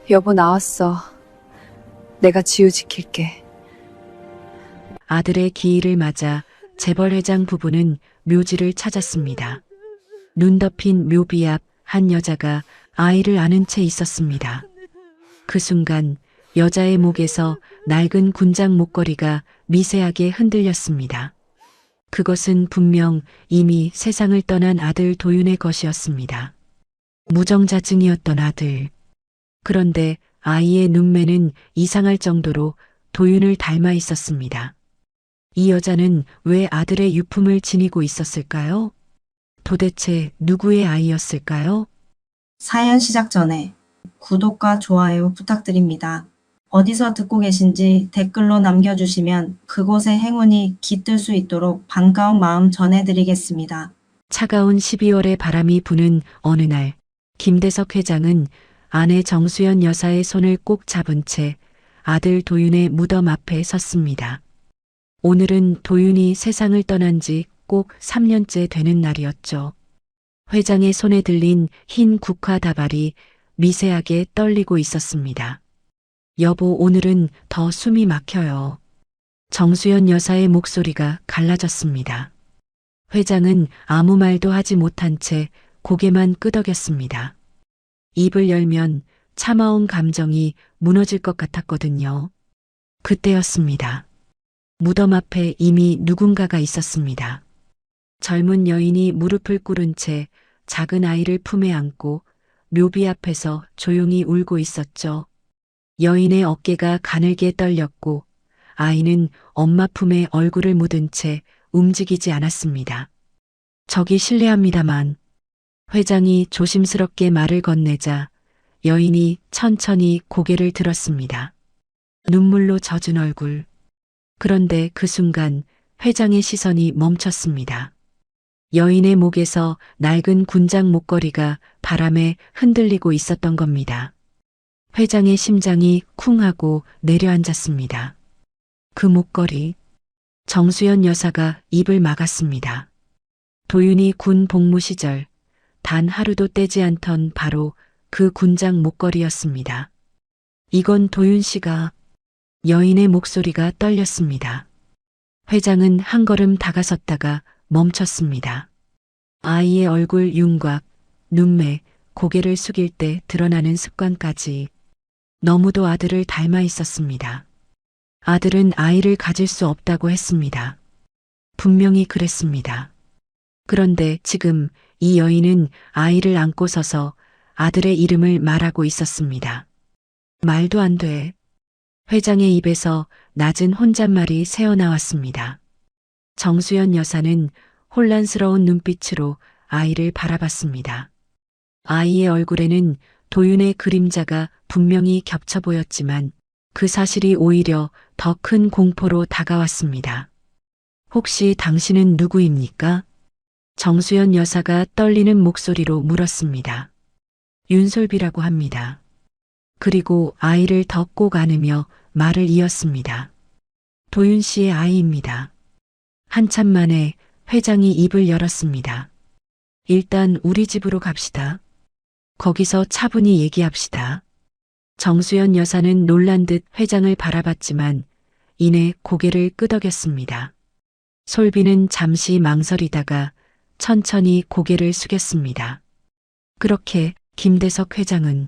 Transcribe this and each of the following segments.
여보 나왔어. 내가 지우 지킬게. 아들의 기일을 맞아 재벌회장 부부는 묘지를 찾았습니다. 눈 덮인 묘비 앞 한 여자가 아이를 안은 채 있었습니다. 그 순간 여자의 목에서 낡은 군장 목걸이가 미세하게 흔들렸습니다. 그것은 분명 이미 세상을 떠난 아들 도윤의 것이었습니다. 무정자증이었던 아들. 그런데 아이의 눈매는 이상할 정도로 도윤을 닮아 있었습니다. 이 여자는 왜 아들의 유품을 지니고 있었을까요? 도대체 누구의 아이였을까요? 사연 시작 전에 구독과 좋아요 부탁드립니다. 어디서 듣고 계신지 댓글로 남겨주시면 그곳의 행운이 깃들 수 있도록 반가운 마음 전해드리겠습니다. 차가운 12월의 바람이 부는 어느 날, 김대석 회장은 아내 정수연 여사의 손을 꼭 잡은 채 아들 도윤의 무덤 앞에 섰습니다. 오늘은 도윤이 세상을 떠난 지 꼭 3년째 되는 날이었죠. 회장의 손에 들린 흰 국화 다발이 미세하게 떨리고 있었습니다. 여보, 오늘은 더 숨이 막혀요. 정수연 여사의 목소리가 갈라졌습니다. 회장은 아무 말도 하지 못한 채 고개만 끄덕였습니다. 입을 열면 참아온 감정이 무너질 것 같았거든요. 그때였습니다. 무덤 앞에 이미 누군가가 있었습니다. 젊은 여인이 무릎을 꿇은 채 작은 아이를 품에 안고 묘비 앞에서 조용히 울고 있었죠. 여인의 어깨가 가늘게 떨렸고 아이는 엄마 품에 얼굴을 묻은 채 움직이지 않았습니다. 저기 실례합니다만, 회장이 조심스럽게 말을 건네자 여인이 천천히 고개를 들었습니다. 눈물로 젖은 얼굴. 그런데 그 순간 회장의 시선이 멈췄습니다. 여인의 목에서 낡은 군장 목걸이가 바람에 흔들리고 있었던 겁니다. 회장의 심장이 쿵 하고 내려앉았습니다. 그 목걸이. 정수연 여사가 입을 막았습니다. 도윤이 군 복무 시절 단 하루도 떼지 않던 바로 그 군장 목걸이였습니다. 이건 도윤 씨가... 여인의 목소리가 떨렸습니다. 회장은 한 걸음 다가섰다가 멈췄습니다. 아이의 얼굴 윤곽, 눈매, 고개를 숙일 때 드러나는 습관까지 너무도 아들을 닮아 있었습니다. 아들은 아이를 가질 수 없다고 했습니다. 분명히 그랬습니다. 그런데 지금 이 여인은 아이를 안고 서서 아들의 이름을 말하고 있었습니다. 말도 안 돼. 회장의 입에서 낮은 혼잣말이 새어나왔습니다. 정수연 여사는 혼란스러운 눈빛으로 아이를 바라봤습니다. 아이의 얼굴에는 도윤의 그림자가 분명히 겹쳐 보였지만 그 사실이 오히려 더 큰 공포로 다가왔습니다. 혹시 당신은 누구입니까? 정수연 여사가 떨리는 목소리로 물었습니다. 윤솔비라고 합니다. 그리고 아이를 더 꼭 안으며 말을 이었습니다. 도윤 씨의 아이입니다. 한참 만에 회장이 입을 열었습니다. 일단 우리 집으로 갑시다. 거기서 차분히 얘기합시다. 정수연 여사는 놀란 듯 회장을 바라봤지만 이내 고개를 끄덕였습니다. 솔비는 잠시 망설이다가 천천히 고개를 숙였습니다. 그렇게 김대석 회장은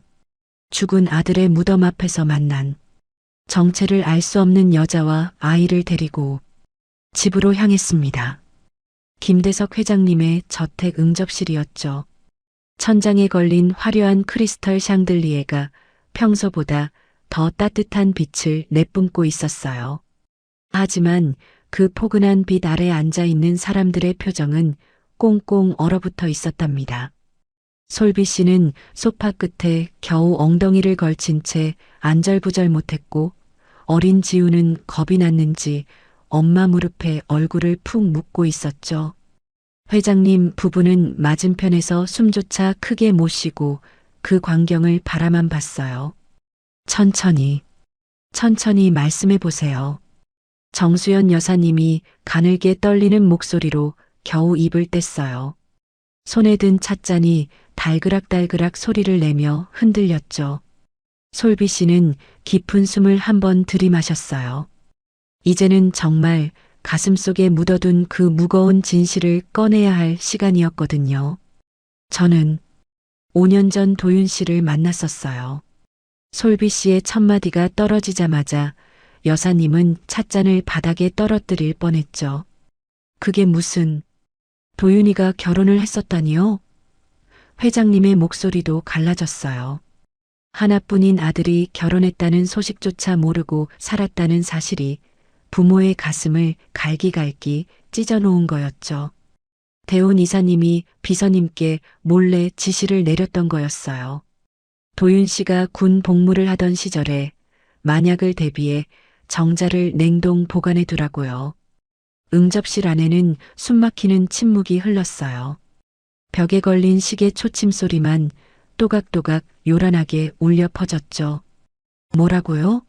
죽은 아들의 무덤 앞에서 만난 정체를 알 수 없는 여자와 아이를 데리고 집으로 향했습니다. 김대석 회장님의 저택 응접실이었죠. 천장에 걸린 화려한 크리스털 샹들리에가 평소보다 더 따뜻한 빛을 내뿜고 있었어요. 하지만 그 포근한 빛 아래 앉아있는 사람들의 표정은 꽁꽁 얼어붙어 있었답니다. 솔비 씨는 소파 끝에 겨우 엉덩이를 걸친 채 안절부절 못했고 어린 지우는 겁이 났는지 엄마 무릎에 얼굴을 푹 묻고 있었죠. 회장님 부부는 맞은편에서 숨조차 크게 못 쉬고 그 광경을 바라만 봤어요. 천천히 말씀해 보세요. 정수연 여사님이 가늘게 떨리는 목소리로 겨우 입을 뗐어요. 손에 든 찻잔이 달그락달그락 소리를 내며 흔들렸죠. 솔비 씨는 깊은 숨을 한 번 들이마셨어요. 이제는 정말 가슴속에 묻어둔 그 무거운 진실을 꺼내야 할 시간이었거든요. 저는 5년 전 도윤 씨를 만났었어요. 솔비 씨의 첫마디가 떨어지자마자 여사님은 찻잔을 바닥에 떨어뜨릴 뻔했죠. 그게 무슨, 도윤이가 결혼을 했었다니요? 회장님의 목소리도 갈라졌어요. 하나뿐인 아들이 결혼했다는 소식조차 모르고 살았다는 사실이 부모의 가슴을 갈기갈기 찢어놓은 거였죠. 대훈 이사님이 비서님께 몰래 지시를 내렸던 거였어요. 도윤 씨가 군 복무를 하던 시절에 만약을 대비해 정자를 냉동 보관해 두라고요. 응접실 안에는 숨막히는 침묵이 흘렀어요. 벽에 걸린 시계 초침 소리만 또각또각 요란하게 울려 퍼졌죠. 뭐라고요?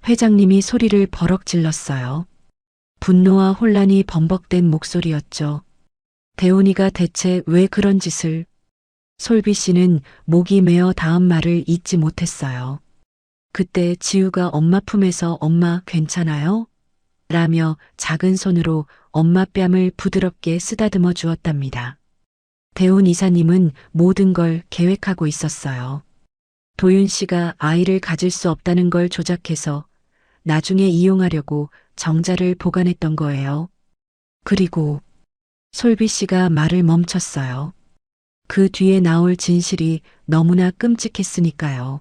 회장님이 소리를 버럭 질렀어요. 분노와 혼란이 범벅된 목소리였죠. 대훈이가 대체 왜 그런 짓을? 솔비 씨는 목이 메어 다음 말을 잊지 못했어요. 그때 지우가 엄마 품에서 엄마 괜찮아요? 라며 작은 손으로 엄마 뺨을 부드럽게 쓰다듬어 주었답니다. 대훈 이사님은 모든 걸 계획하고 있었어요. 도윤 씨가 아이를 가질 수 없다는 걸 조작해서 나중에 이용하려고 정자를 보관했던 거예요. 그리고 솔비 씨가 말을 멈췄어요. 그 뒤에 나올 진실이 너무나 끔찍했으니까요.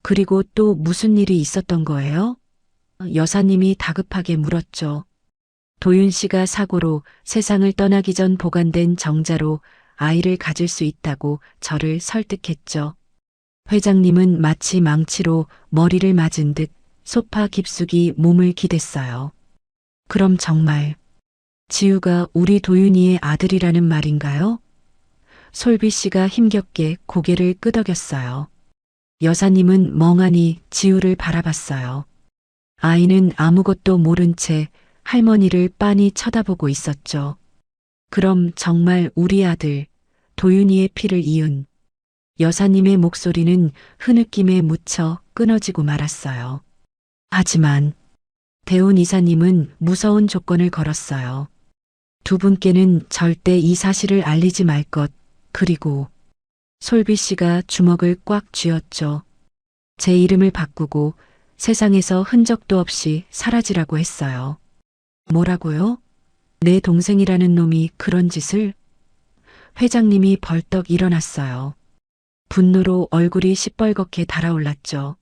그리고 또 무슨 일이 있었던 거예요? 여사님이 다급하게 물었죠. 도윤 씨가 사고로 세상을 떠나기 전 보관된 정자로 아이를 가질 수 있다고 저를 설득했죠. 회장님은 마치 망치로 머리를 맞은 듯 소파 깊숙이 몸을 기댔어요. 그럼 정말 지우가 우리 도윤이의 아들이라는 말인가요? 솔비 씨가 힘겹게 고개를 끄덕였어요. 여사님은 멍하니 지우를 바라봤어요. 아이는 아무것도 모른 채 할머니를 빤히 쳐다보고 있었죠. 그럼 정말 우리 아들, 도윤이의 피를 이은 여사님의 목소리는 흐느낌에 묻혀 끊어지고 말았어요. 하지만 대훈 이사님은 무서운 조건을 걸었어요. 두 분께는 절대 이 사실을 알리지 말 것, 그리고 솔비 씨가 주먹을 꽉 쥐었죠. 제 이름을 바꾸고 세상에서 흔적도 없이 사라지라고 했어요. 뭐라고요? 내 동생이라는 놈이 그런 짓을? 회장님이 벌떡 일어났어요. 분노로 얼굴이 시뻘겋게 달아올랐죠.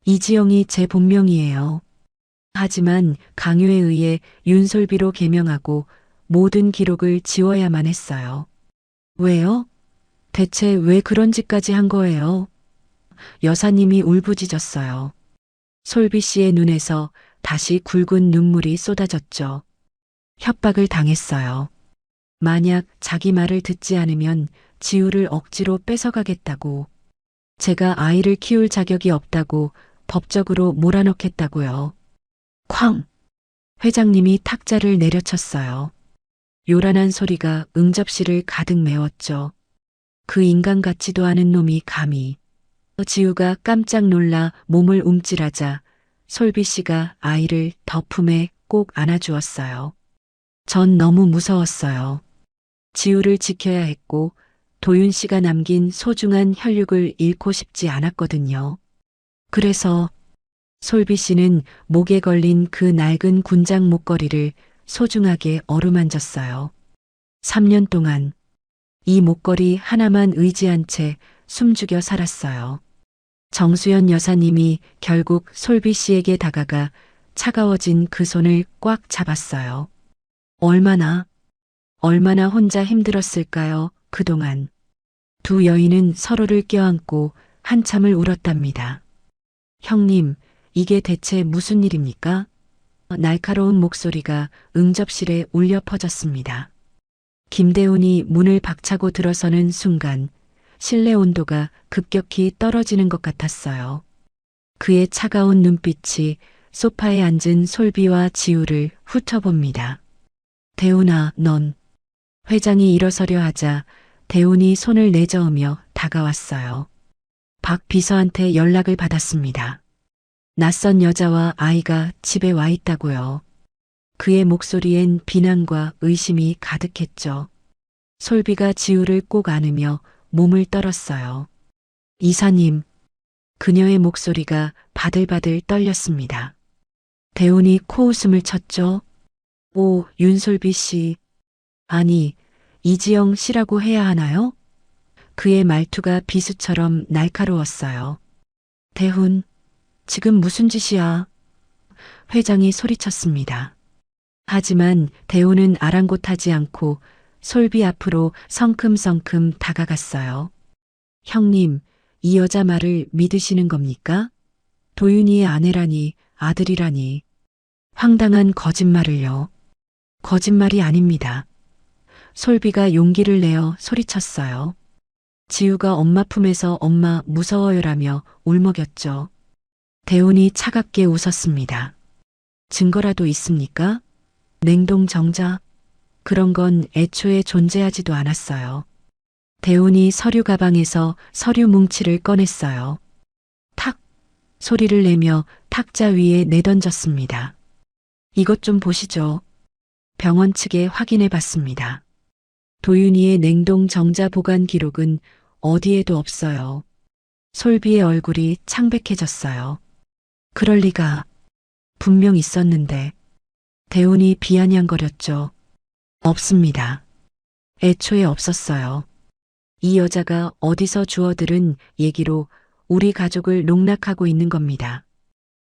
이지영이 제 본명이에요. 하지만 강요에 의해 윤솔비로 개명하고 모든 기록을 지워야만 했어요. 왜요? 대체 왜 그런 짓까지 한 거예요? 여사님이 울부짖었어요. 솔비 씨의 눈에서 다시 굵은 눈물이 쏟아졌죠. 협박을 당했어요. 만약 자기 말을 듣지 않으면 지우를 억지로 뺏어가겠다고. 제가 아이를 키울 자격이 없다고 법적으로 몰아넣겠다고요. 쾅! 회장님이 탁자를 내려쳤어요. 요란한 소리가 응접실을 가득 메웠죠. 그 인간 같지도 않은 놈이 감히. 지우가 깜짝 놀라 몸을 움찔하자 솔비 씨가 아이를 더 품에 꼭 안아주었어요. 전 너무 무서웠어요. 지우를 지켜야 했고 도윤 씨가 남긴 소중한 혈육을 잃고 싶지 않았거든요. 그래서 솔비 씨는 목에 걸린 그 낡은 군장 목걸이를 소중하게 어루만졌어요. 3년 동안 이 목걸이 하나만 의지한 채 숨죽여 살았어요. 정수연 여사님이 결국 솔비 씨에게 다가가 차가워진 그 손을 꽉 잡았어요. 얼마나 혼자 힘들었을까요, 그동안. 두 여인은 서로를 껴안고 한참을 울었답니다. 형님, 이게 대체 무슨 일입니까? 날카로운 목소리가 응접실에 울려 퍼졌습니다. 김대훈이 문을 박차고 들어서는 순간 실내 온도가 급격히 떨어지는 것 같았어요. 그의 차가운 눈빛이 소파에 앉은 솔비와 지우를 훑어봅니다. 대훈아, 넌. 회장이 일어서려 하자 대훈이 손을 내저으며 다가왔어요. 박 비서한테 연락을 받았습니다. 낯선 여자와 아이가 집에 와 있다고요. 그의 목소리엔 비난과 의심이 가득했죠. 솔비가 지우를 꼭 안으며 몸을 떨었어요. 이사님, 그녀의 목소리가 바들바들 떨렸습니다. 대운이 코웃음을 쳤죠. 오, 윤솔비 씨. 아니, 이지영 씨라고 해야 하나요? 그의 말투가 비수처럼 날카로웠어요. 대훈, 지금 무슨 짓이야? 회장이 소리쳤습니다. 하지만 대훈은 아랑곳하지 않고 솔비 앞으로 성큼성큼 다가갔어요. 형님, 이 여자 말을 믿으시는 겁니까? 도윤이의 아내라니, 아들이라니. 황당한 거짓말을요. 거짓말이 아닙니다. 솔비가 용기를 내어 소리쳤어요. 지우가 엄마 품에서 엄마 무서워요라며 울먹였죠. 대훈이 차갑게 웃었습니다. 증거라도 있습니까? 냉동 정자? 그런 건 애초에 존재하지도 않았어요. 대훈이 서류 가방에서 서류 뭉치를 꺼냈어요. 탁! 소리를 내며 탁자 위에 내던졌습니다. 이것 좀 보시죠. 병원 측에 확인해 봤습니다. 도윤이의 냉동 정자 보관 기록은 어디에도 없어요. 솔비의 얼굴이 창백해졌어요. 그럴 리가. 분명 있었는데. 대훈이 비아냥거렸죠. 없습니다. 애초에 없었어요. 이 여자가 어디서 주워들은 얘기로 우리 가족을 농락하고 있는 겁니다.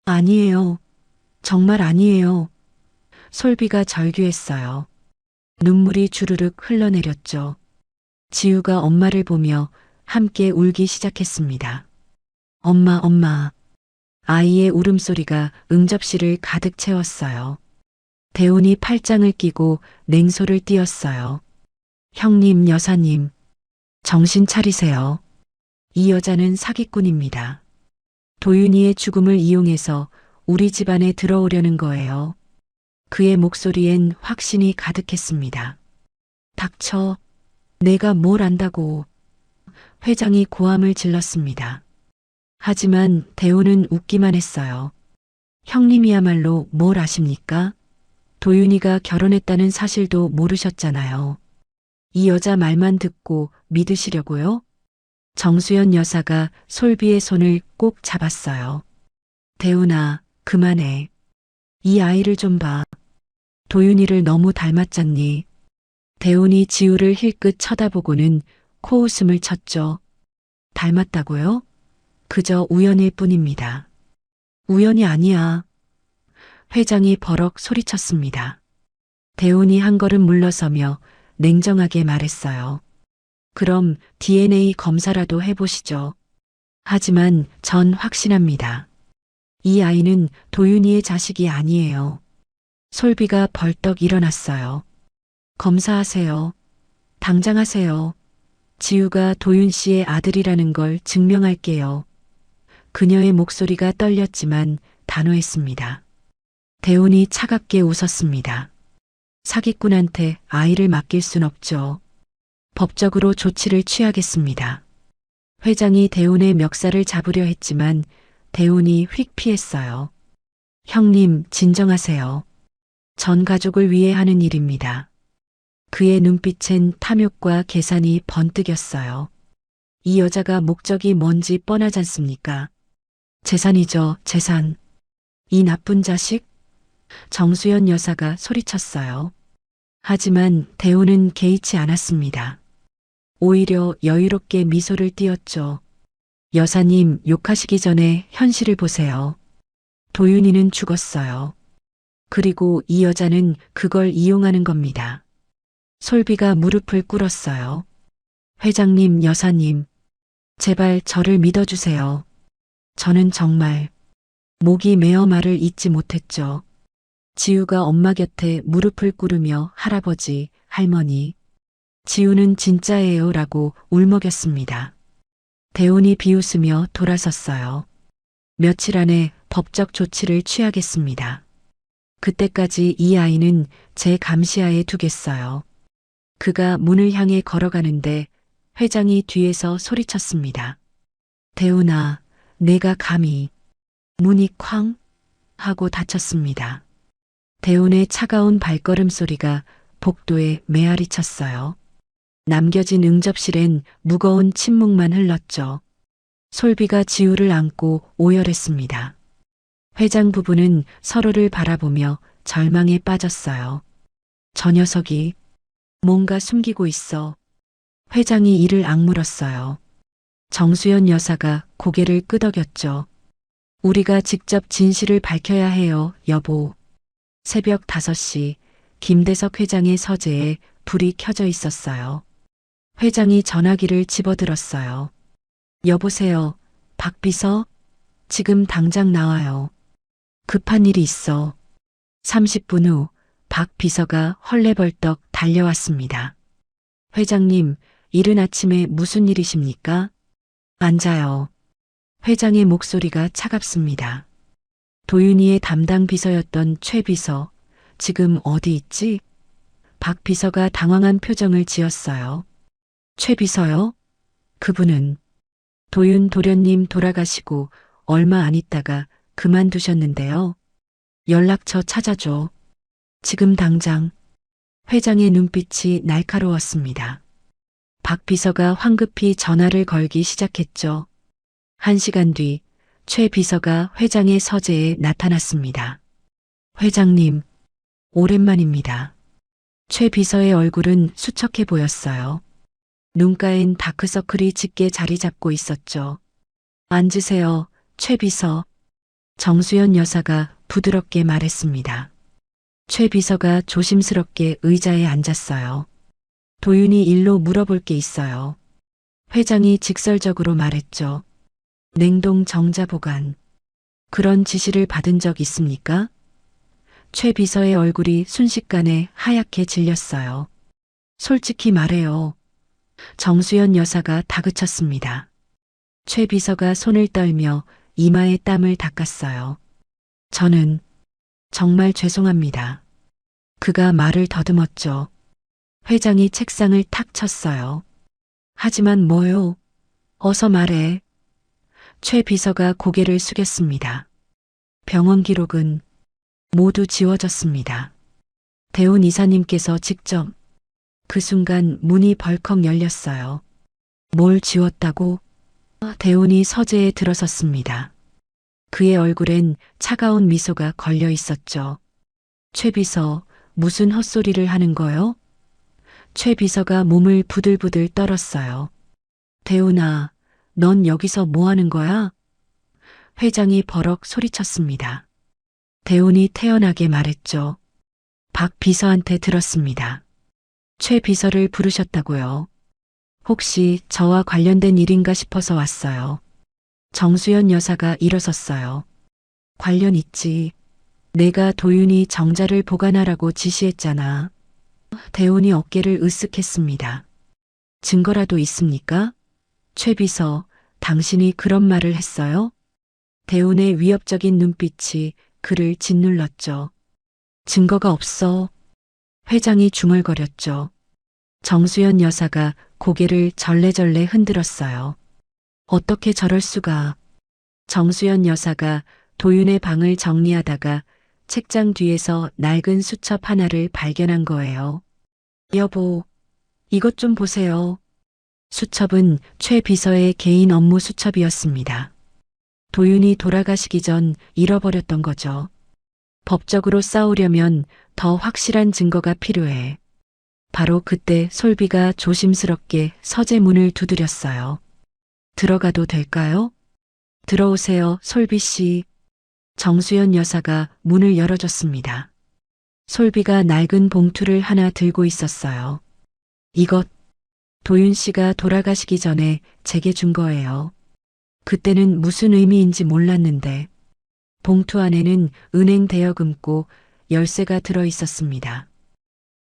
아니에요. 정말 아니에요. 솔비가 절규했어요. 눈물이 주르륵 흘러내렸죠. 지우가 엄마를 보며 함께 울기 시작했습니다. 엄마, 엄마. 아이의 울음소리가 응접실을 가득 채웠어요. 대훈이 팔짱을 끼고 냉소를 띄었어요. 형님, 여사님. 정신 차리세요. 이 여자는 사기꾼입니다. 도윤이의 죽음을 이용해서 우리 집안에 들어오려는 거예요. 그의 목소리엔 확신이 가득했습니다. 닥쳐. 내가 뭘 안다고. 회장이 고함을 질렀습니다. 하지만 대훈은 웃기만 했어요. 형님이야말로 뭘 아십니까? 도윤이가 결혼했다는 사실도 모르셨잖아요. 이 여자 말만 듣고 믿으시려고요? 정수연 여사가 솔비의 손을 꼭 잡았어요. 대훈아, 그만해. 이 아이를 좀 봐. 도윤이를 너무 닮았잖니. 대훈이 지우를 힐끗 쳐다보고는 코웃음을 쳤죠. 닮았다고요? 그저 우연일 뿐입니다. 우연이 아니야. 회장이 버럭 소리쳤습니다. 대훈이 한 걸음 물러서며 냉정하게 말했어요. 그럼 DNA 검사라도 해보시죠. 하지만 전 확신합니다. 이 아이는 도윤이의 자식이 아니에요. 솔비가 벌떡 일어났어요. 검사하세요. 당장 하세요. 지우가 도윤 씨의 아들이라는 걸 증명할게요. 그녀의 목소리가 떨렸지만 단호했습니다. 대훈이 차갑게 웃었습니다. 사기꾼한테 아이를 맡길 순 없죠. 법적으로 조치를 취하겠습니다. 회장이 대훈의 멱살을 잡으려 했지만 대훈이 휙 피했어요. 형님, 진정하세요. 전 가족을 위해 하는 일입니다. 그의 눈빛엔 탐욕과 계산이 번뜩였어요. 이 여자가 목적이 뭔지 뻔하지 않습니까? 재산이죠, 재산. 이 나쁜 자식? 정수연 여사가 소리쳤어요. 하지만 대훈은 개의치 않았습니다. 오히려 여유롭게 미소를 띄었죠. 여사님, 욕하시기 전에 현실을 보세요. 도윤이는 죽었어요. 그리고 이 여자는 그걸 이용하는 겁니다. 솔비가 무릎을 꿇었어요. 회장님, 여사님, 제발 저를 믿어주세요. 저는 정말 목이 메어 말을 잇지 못했죠. 지우가 엄마 곁에 무릎을 꿇으며 할아버지, 할머니, 지우는 진짜예요 라고 울먹였습니다. 대훈이 비웃으며 돌아섰어요. 며칠 안에 법적 조치를 취하겠습니다. 그때까지 이 아이는 제 감시하에 두겠어요. 그가 문을 향해 걸어가는데 회장이 뒤에서 소리쳤습니다. 대훈아, 내가 감히. 문이 쾅 하고 닫혔습니다. 대훈의 차가운 발걸음 소리가 복도에 메아리 쳤어요. 남겨진 응접실엔 무거운 침묵만 흘렀죠. 솔비가 지우를 안고 오열했습니다. 회장 부부는 서로를 바라보며 절망에 빠졌어요. 저 녀석이 뭔가 숨기고 있어. 회장이 이를 악물었어요. 정수연 여사가 고개를 끄덕였죠. 우리가 직접 진실을 밝혀야 해요, 여보. 새벽 5시 김대석 회장의 서재에 불이 켜져 있었어요. 회장이 전화기를 집어들었어요. 여보세요, 박 비서? 지금 당장 나와요. 급한 일이 있어. 30분 후 박 비서가 헐레벌떡 달려왔습니다. 회장님, 이른 아침에 무슨 일이십니까? 앉아요. 회장의 목소리가 차갑습니다. 도윤이의 담당 비서였던 최 비서, 지금 어디 있지? 박 비서가 당황한 표정을 지었어요. 최 비서요? 그분은 도윤 도련님 돌아가시고 얼마 안 있다가 그만두셨는데요. 연락처 찾아줘. 지금 당장. 회장의 눈빛이 날카로웠습니다. 박 비서가 황급히 전화를 걸기 시작했죠. 1시간 뒤 최 비서가 회장의 서재에 나타났습니다. 회장님, 오랜만입니다. 최 비서의 얼굴은 수척해 보였어요. 눈가엔 다크서클이 짙게 자리 잡고 있었죠. 앉으세요, 최 비서. 정수연 여사가 부드럽게 말했습니다. 최 비서가 조심스럽게 의자에 앉았어요. 도윤이 일로 물어볼 게 있어요. 회장이 직설적으로 말했죠. 냉동 정자 보관. 그런 지시를 받은 적 있습니까? 최 비서의 얼굴이 순식간에 하얗게 질렸어요. 솔직히 말해요. 정수연 여사가 다그쳤습니다. 최 비서가 손을 떨며 이마에 땀을 닦았어요. 저는 정말 죄송합니다. 그가 말을 더듬었죠. 회장이 책상을 탁 쳤어요. 하지만 뭐요? 어서 말해. 최 비서가 고개를 숙였습니다. 병원 기록은 모두 지워졌습니다. 대훈 이사님께서 직접. 그 순간 문이 벌컥 열렸어요. 뭘 지웠다고? 대훈이 서재에 들어섰습니다. 그의 얼굴엔 차가운 미소가 걸려 있었죠. 최 비서, 무슨 헛소리를 하는 거요? 최 비서가 몸을 부들부들 떨었어요. 대훈아, 넌 여기서 뭐 하는 거야? 회장이 버럭 소리쳤습니다. 대훈이 태연하게 말했죠. 박 비서한테 들었습니다. 최 비서를 부르셨다고요. 혹시 저와 관련된 일인가 싶어서 왔어요. 정수연 여사가 일어섰어요. 관련 있지. 내가 도윤이 정자를 보관하라고 지시했잖아. 대훈이 어깨를 으쓱했습니다. 증거라도 있습니까? 최 비서, 당신이 그런 말을 했어요? 대훈의 위협적인 눈빛이 그를 짓눌렀죠. 증거가 없어. 회장이 중얼거렸죠. 정수연 여사가 고개를 절레절레 흔들었어요. 어떻게 저럴 수가. 정수연 여사가 도윤의 방을 정리하다가 책장 뒤에서 낡은 수첩 하나를 발견한 거예요. 여보, 이것 좀 보세요. 수첩은 최 비서의 개인 업무 수첩이었습니다. 도윤이 돌아가시기 전 잃어버렸던 거죠. 법적으로 싸우려면 더 확실한 증거가 필요해. 바로 그때 솔비가 조심스럽게 서재 문을 두드렸어요. 들어가도 될까요? 들어오세요, 솔비 씨. 정수연 여사가 문을 열어줬습니다. 솔비가 낡은 봉투를 하나 들고 있었어요. 이것, 도윤 씨가 돌아가시기 전에 제게 준 거예요. 그때는 무슨 의미인지 몰랐는데 봉투 안에는 은행 대여금고 열쇠가 들어 있었습니다.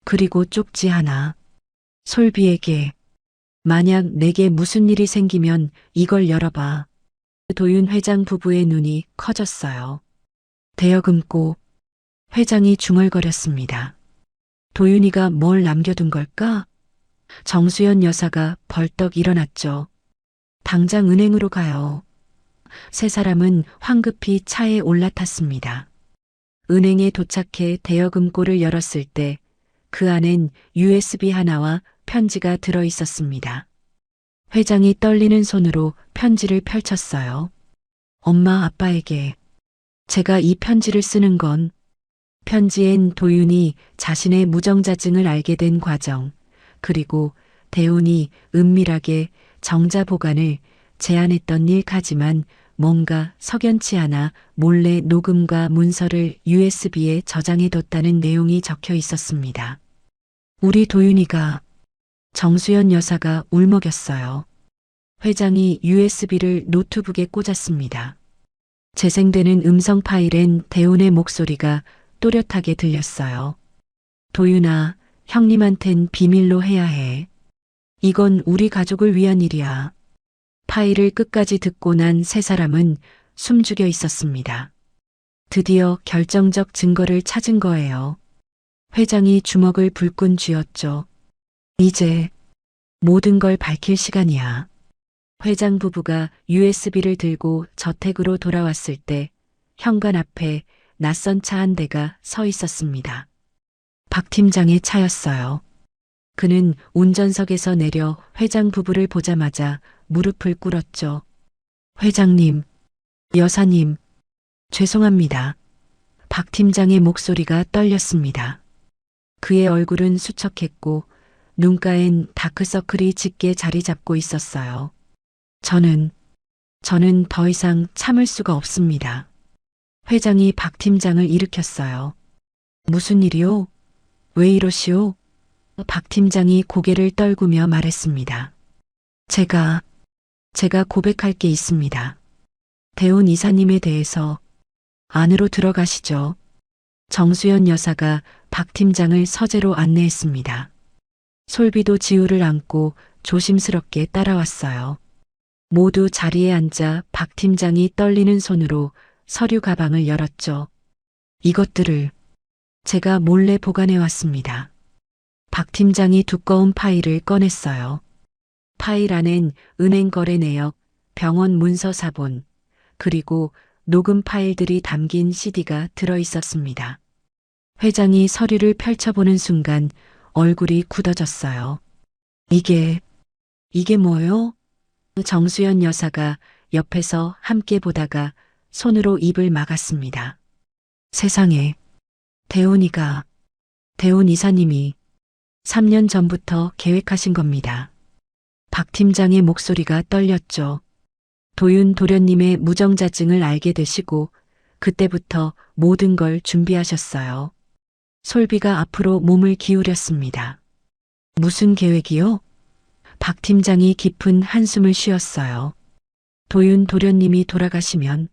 그리고 쪽지 하나. 솔비에게. 만약 내게 무슨 일이 생기면 이걸 열어봐. 도윤 회장 부부의 눈이 커졌어요. 대여금고. 회장이 중얼거렸습니다. 도윤이가 뭘 남겨둔 걸까? 정수연 여사가 벌떡 일어났죠. 당장 은행으로 가요. 세 사람은 황급히 차에 올라탔습니다. 은행에 도착해 대여금고를 열었을 때 그 안엔 USB 하나와 편지가 들어 있었습니다. 회장이 떨리는 손으로 편지를 펼쳤어요. 엄마 아빠에게 제가 이 편지를 쓰는 건 편지엔 도윤이 자신의 무정자증을 알게 된 과정, 그리고 대운이 은밀하게 정자 보관을 제안했던 일까지만 뭔가 석연치 않아 몰래 녹음과 문서를 USB에 저장해뒀다는 내용이 적혀 있었습니다. 우리 도윤이가 정수연 여사가 울먹였어요. 회장이 USB를 노트북에 꽂았습니다. 재생되는 음성 파일엔 대운의 목소리가 또렷하게 들렸어요. 도윤아, 형님한텐 비밀로 해야 해. 이건 우리 가족을 위한 일이야. 파일을 끝까지 듣고 난 세 사람은 숨죽여 있었습니다. 드디어 결정적 증거를 찾은 거예요. 회장이 주먹을 불끈 쥐었죠. 이제 모든 걸 밝힐 시간이야. 회장 부부가 USB를 들고 저택으로 돌아왔을 때 현관 앞에 낯선 차 한 대가 서 있었습니다. 박 팀장의 차였어요. 그는 운전석에서 내려 회장 부부를 보자마자 무릎을 꿇었죠. 회장님, 여사님, 죄송합니다. 박 팀장의 목소리가 떨렸습니다. 그의 얼굴은 수척했고 눈가엔 다크서클이 짙게 자리 잡고 있었어요. 저는 더 이상 참을 수가 없습니다. 회장이 박 팀장을 일으켰어요. 무슨 일이요? 왜 이러시오? 박 팀장이 고개를 떨구며 말했습니다. 제가 고백할 게 있습니다. 대운 이사님에 대해서 안으로 들어가시죠. 정수연 여사가 박 팀장을 서재로 안내했습니다. 솔비도 지우를 안고 조심스럽게 따라왔어요. 모두 자리에 앉아 박 팀장이 떨리는 손으로 서류 가방을 열었죠. 이것들을 제가 몰래 보관해 왔습니다. 박 팀장이 두꺼운 파일을 꺼냈어요. 파일 안엔 은행 거래 내역, 병원 문서 사본, 그리고 녹음 파일들이 담긴 CD가 들어 있었습니다. 회장이 서류를 펼쳐보는 순간 얼굴이 굳어졌어요. 이게 뭐요? 정수연 여사가 옆에서 함께 보다가 손으로 입을 막았습니다. 세상에, 대운 이사님이 3년 전부터 계획하신 겁니다. 박 팀장의 목소리가 떨렸죠. 도윤 도련님의 무정자증을 알게 되시고 그때부터 모든 걸 준비하셨어요. 솔비가 앞으로 몸을 기울였습니다. 무슨 계획이요? 박 팀장이 깊은 한숨을 쉬었어요. 도윤 도련님이 돌아가시면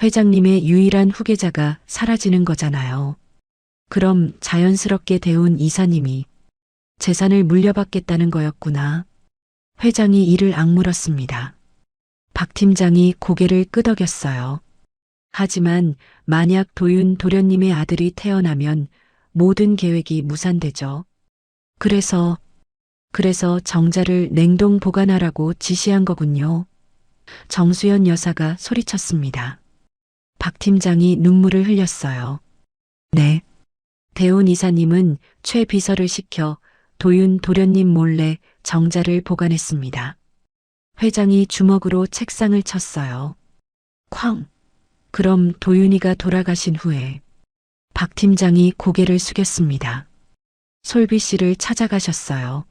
회장님의 유일한 후계자가 사라지는 거잖아요. 그럼 자연스럽게 대운 이사님이 재산을 물려받겠다는 거였구나. 회장이 이를 악물었습니다. 박 팀장이 고개를 끄덕였어요. 하지만 만약 도윤 도련님의 아들이 태어나면 모든 계획이 무산되죠. 그래서 정자를 냉동 보관하라고 지시한 거군요. 정수연 여사가 소리쳤습니다. 박 팀장이 눈물을 흘렸어요. 네. 대운 이사님은 최 비서를 시켜 도윤 도련님 몰래 정자를 보관했습니다. 회장이 주먹으로 책상을 쳤어요. 쾅! 그럼 도윤이가 돌아가신 후에 박 팀장이 고개를 숙였습니다. 솔비 씨를 찾아가셨어요.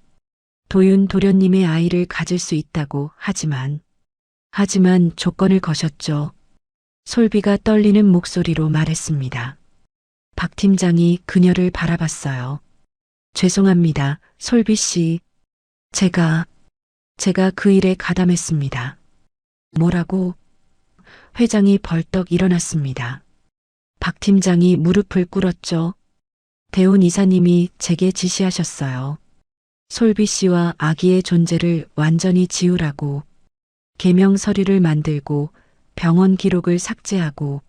도윤 도련님의 아이를 가질 수 있다고 하지만 조건을 거셨죠. 솔비가 떨리는 목소리로 말했습니다. 박 팀장이 그녀를 바라봤어요. 죄송합니다, 솔비 씨. 제가 그 일에 가담했습니다. 뭐라고? 회장이 벌떡 일어났습니다. 박 팀장이 무릎을 꿇었죠. 대운 이사님이 제게 지시하셨어요. 솔비 씨와 아기의 존재를 완전히 지우라고. 개명 서류를 만들고 병원 기록을 삭제하고.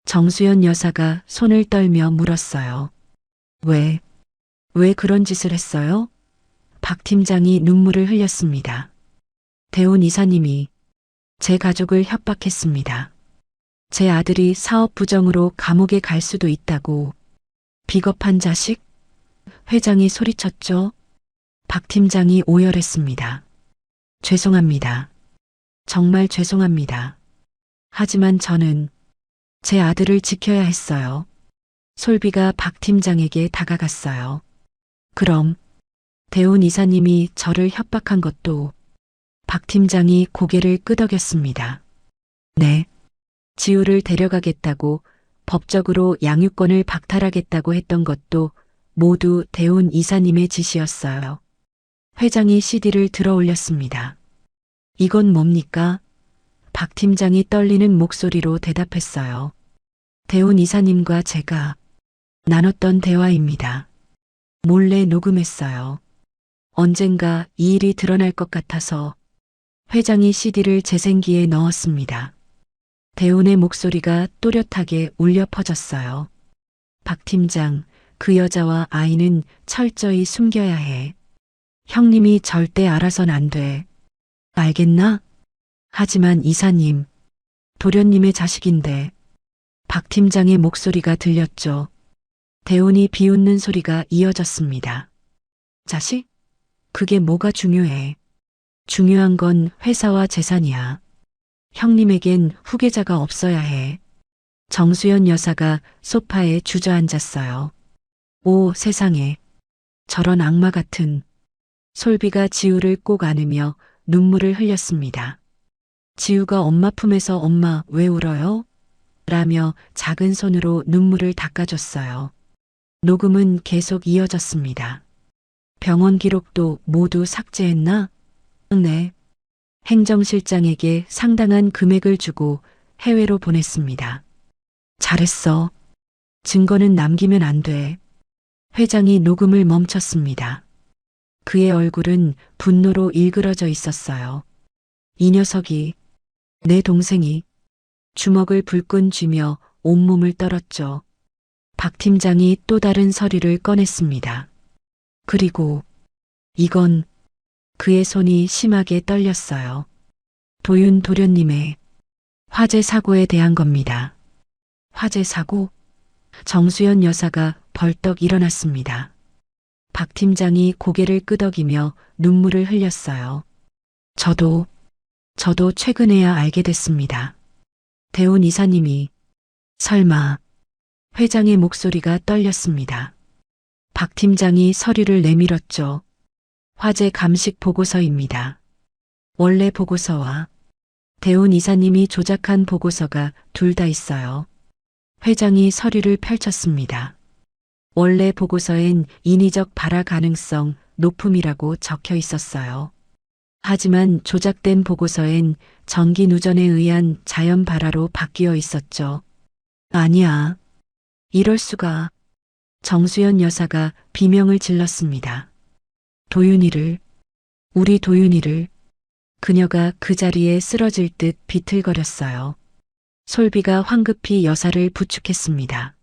정수연 여사가 손을 떨며 물었어요. 왜 그런 짓을 했어요? 박 팀장이 눈물을 흘렸습니다. 대운 이사님이 제 가족을 협박했습니다. 제 아들이 사업 부정으로 감옥에 갈 수도 있다고. 비겁한 자식? 회장이 소리쳤죠. 박 팀장이 오열했습니다. 죄송합니다. 정말 죄송합니다. 하지만 저는 제 아들을 지켜야 했어요. 솔비가 박 팀장에게 다가갔어요. 그럼 대훈 이사님이 저를 협박한 것도. 박 팀장이 고개를 끄덕였습니다. 네. 지우를 데려가겠다고 법적으로 양육권을 박탈하겠다고 했던 것도 모두 대훈 이사님의 짓이었어요. 회장이 CD를 들어 올렸습니다. 이건 뭡니까? 박 팀장이 떨리는 목소리로 대답했어요. 대훈 이사님과 제가 나눴던 대화입니다. 몰래 녹음했어요. 언젠가 이 일이 드러날 것 같아서 회장이 CD를 재생기에 넣었습니다. 대훈의 목소리가 또렷하게 울려 퍼졌어요. 박 팀장, 그 여자와 아이는 철저히 숨겨야 해. 형님이 절대 알아선 안 돼. 알겠나? 하지만 이사님, 도련님의 자식인데. 박 팀장의 목소리가 들렸죠. 대훈이 비웃는 소리가 이어졌습니다. 자식? 그게 뭐가 중요해? 중요한 건 회사와 재산이야. 형님에겐 후계자가 없어야 해. 정수연 여사가 소파에 주저앉았어요. 오, 세상에. 저런 악마 같은. 솔비가 지우를 꼭 안으며 눈물을 흘렸습니다. 지우가 엄마 품에서 엄마 왜 울어요? 라며 작은 손으로 눈물을 닦아줬어요. 녹음은 계속 이어졌습니다. 병원 기록도 모두 삭제했나? 네. 행정실장에게 상당한 금액을 주고 해외로 보냈습니다. 잘했어. 증거는 남기면 안 돼. 회장이 녹음을 멈췄습니다. 그의 얼굴은 분노로 일그러져 있었어요. 이 녀석이, 내 동생이 주먹을 불끈 쥐며 온몸을 떨었죠. 박 팀장이 또 다른 서류를 꺼냈습니다. 그리고 이건 그의 손이 심하게 떨렸어요. 도윤 도련님의 화재 사고에 대한 겁니다. 화재 사고? 정수연 여사가 벌떡 일어났습니다. 박 팀장이 고개를 끄덕이며 눈물을 흘렸어요. 저도 최근에야 알게 됐습니다. 대훈 이사님이, 설마. 회장의 목소리가 떨렸습니다. 박 팀장이 서류를 내밀었죠. 화재 감식 보고서입니다. 원래 보고서와 대훈 이사님이 조작한 보고서가 둘 다 있어요. 회장이 서류를 펼쳤습니다. 원래 보고서엔 인위적 발화 가능성 높음이라고 적혀 있었어요. 하지만 조작된 보고서엔 전기 누전에 의한 자연 발화로 바뀌어 있었죠. 아니야. 이럴 수가. 정수연 여사가 비명을 질렀습니다. 도윤이를, 우리 도윤이를. 그녀가 그 자리에 쓰러질 듯 비틀거렸어요. 솔비가 황급히 여사를 부축했습니다.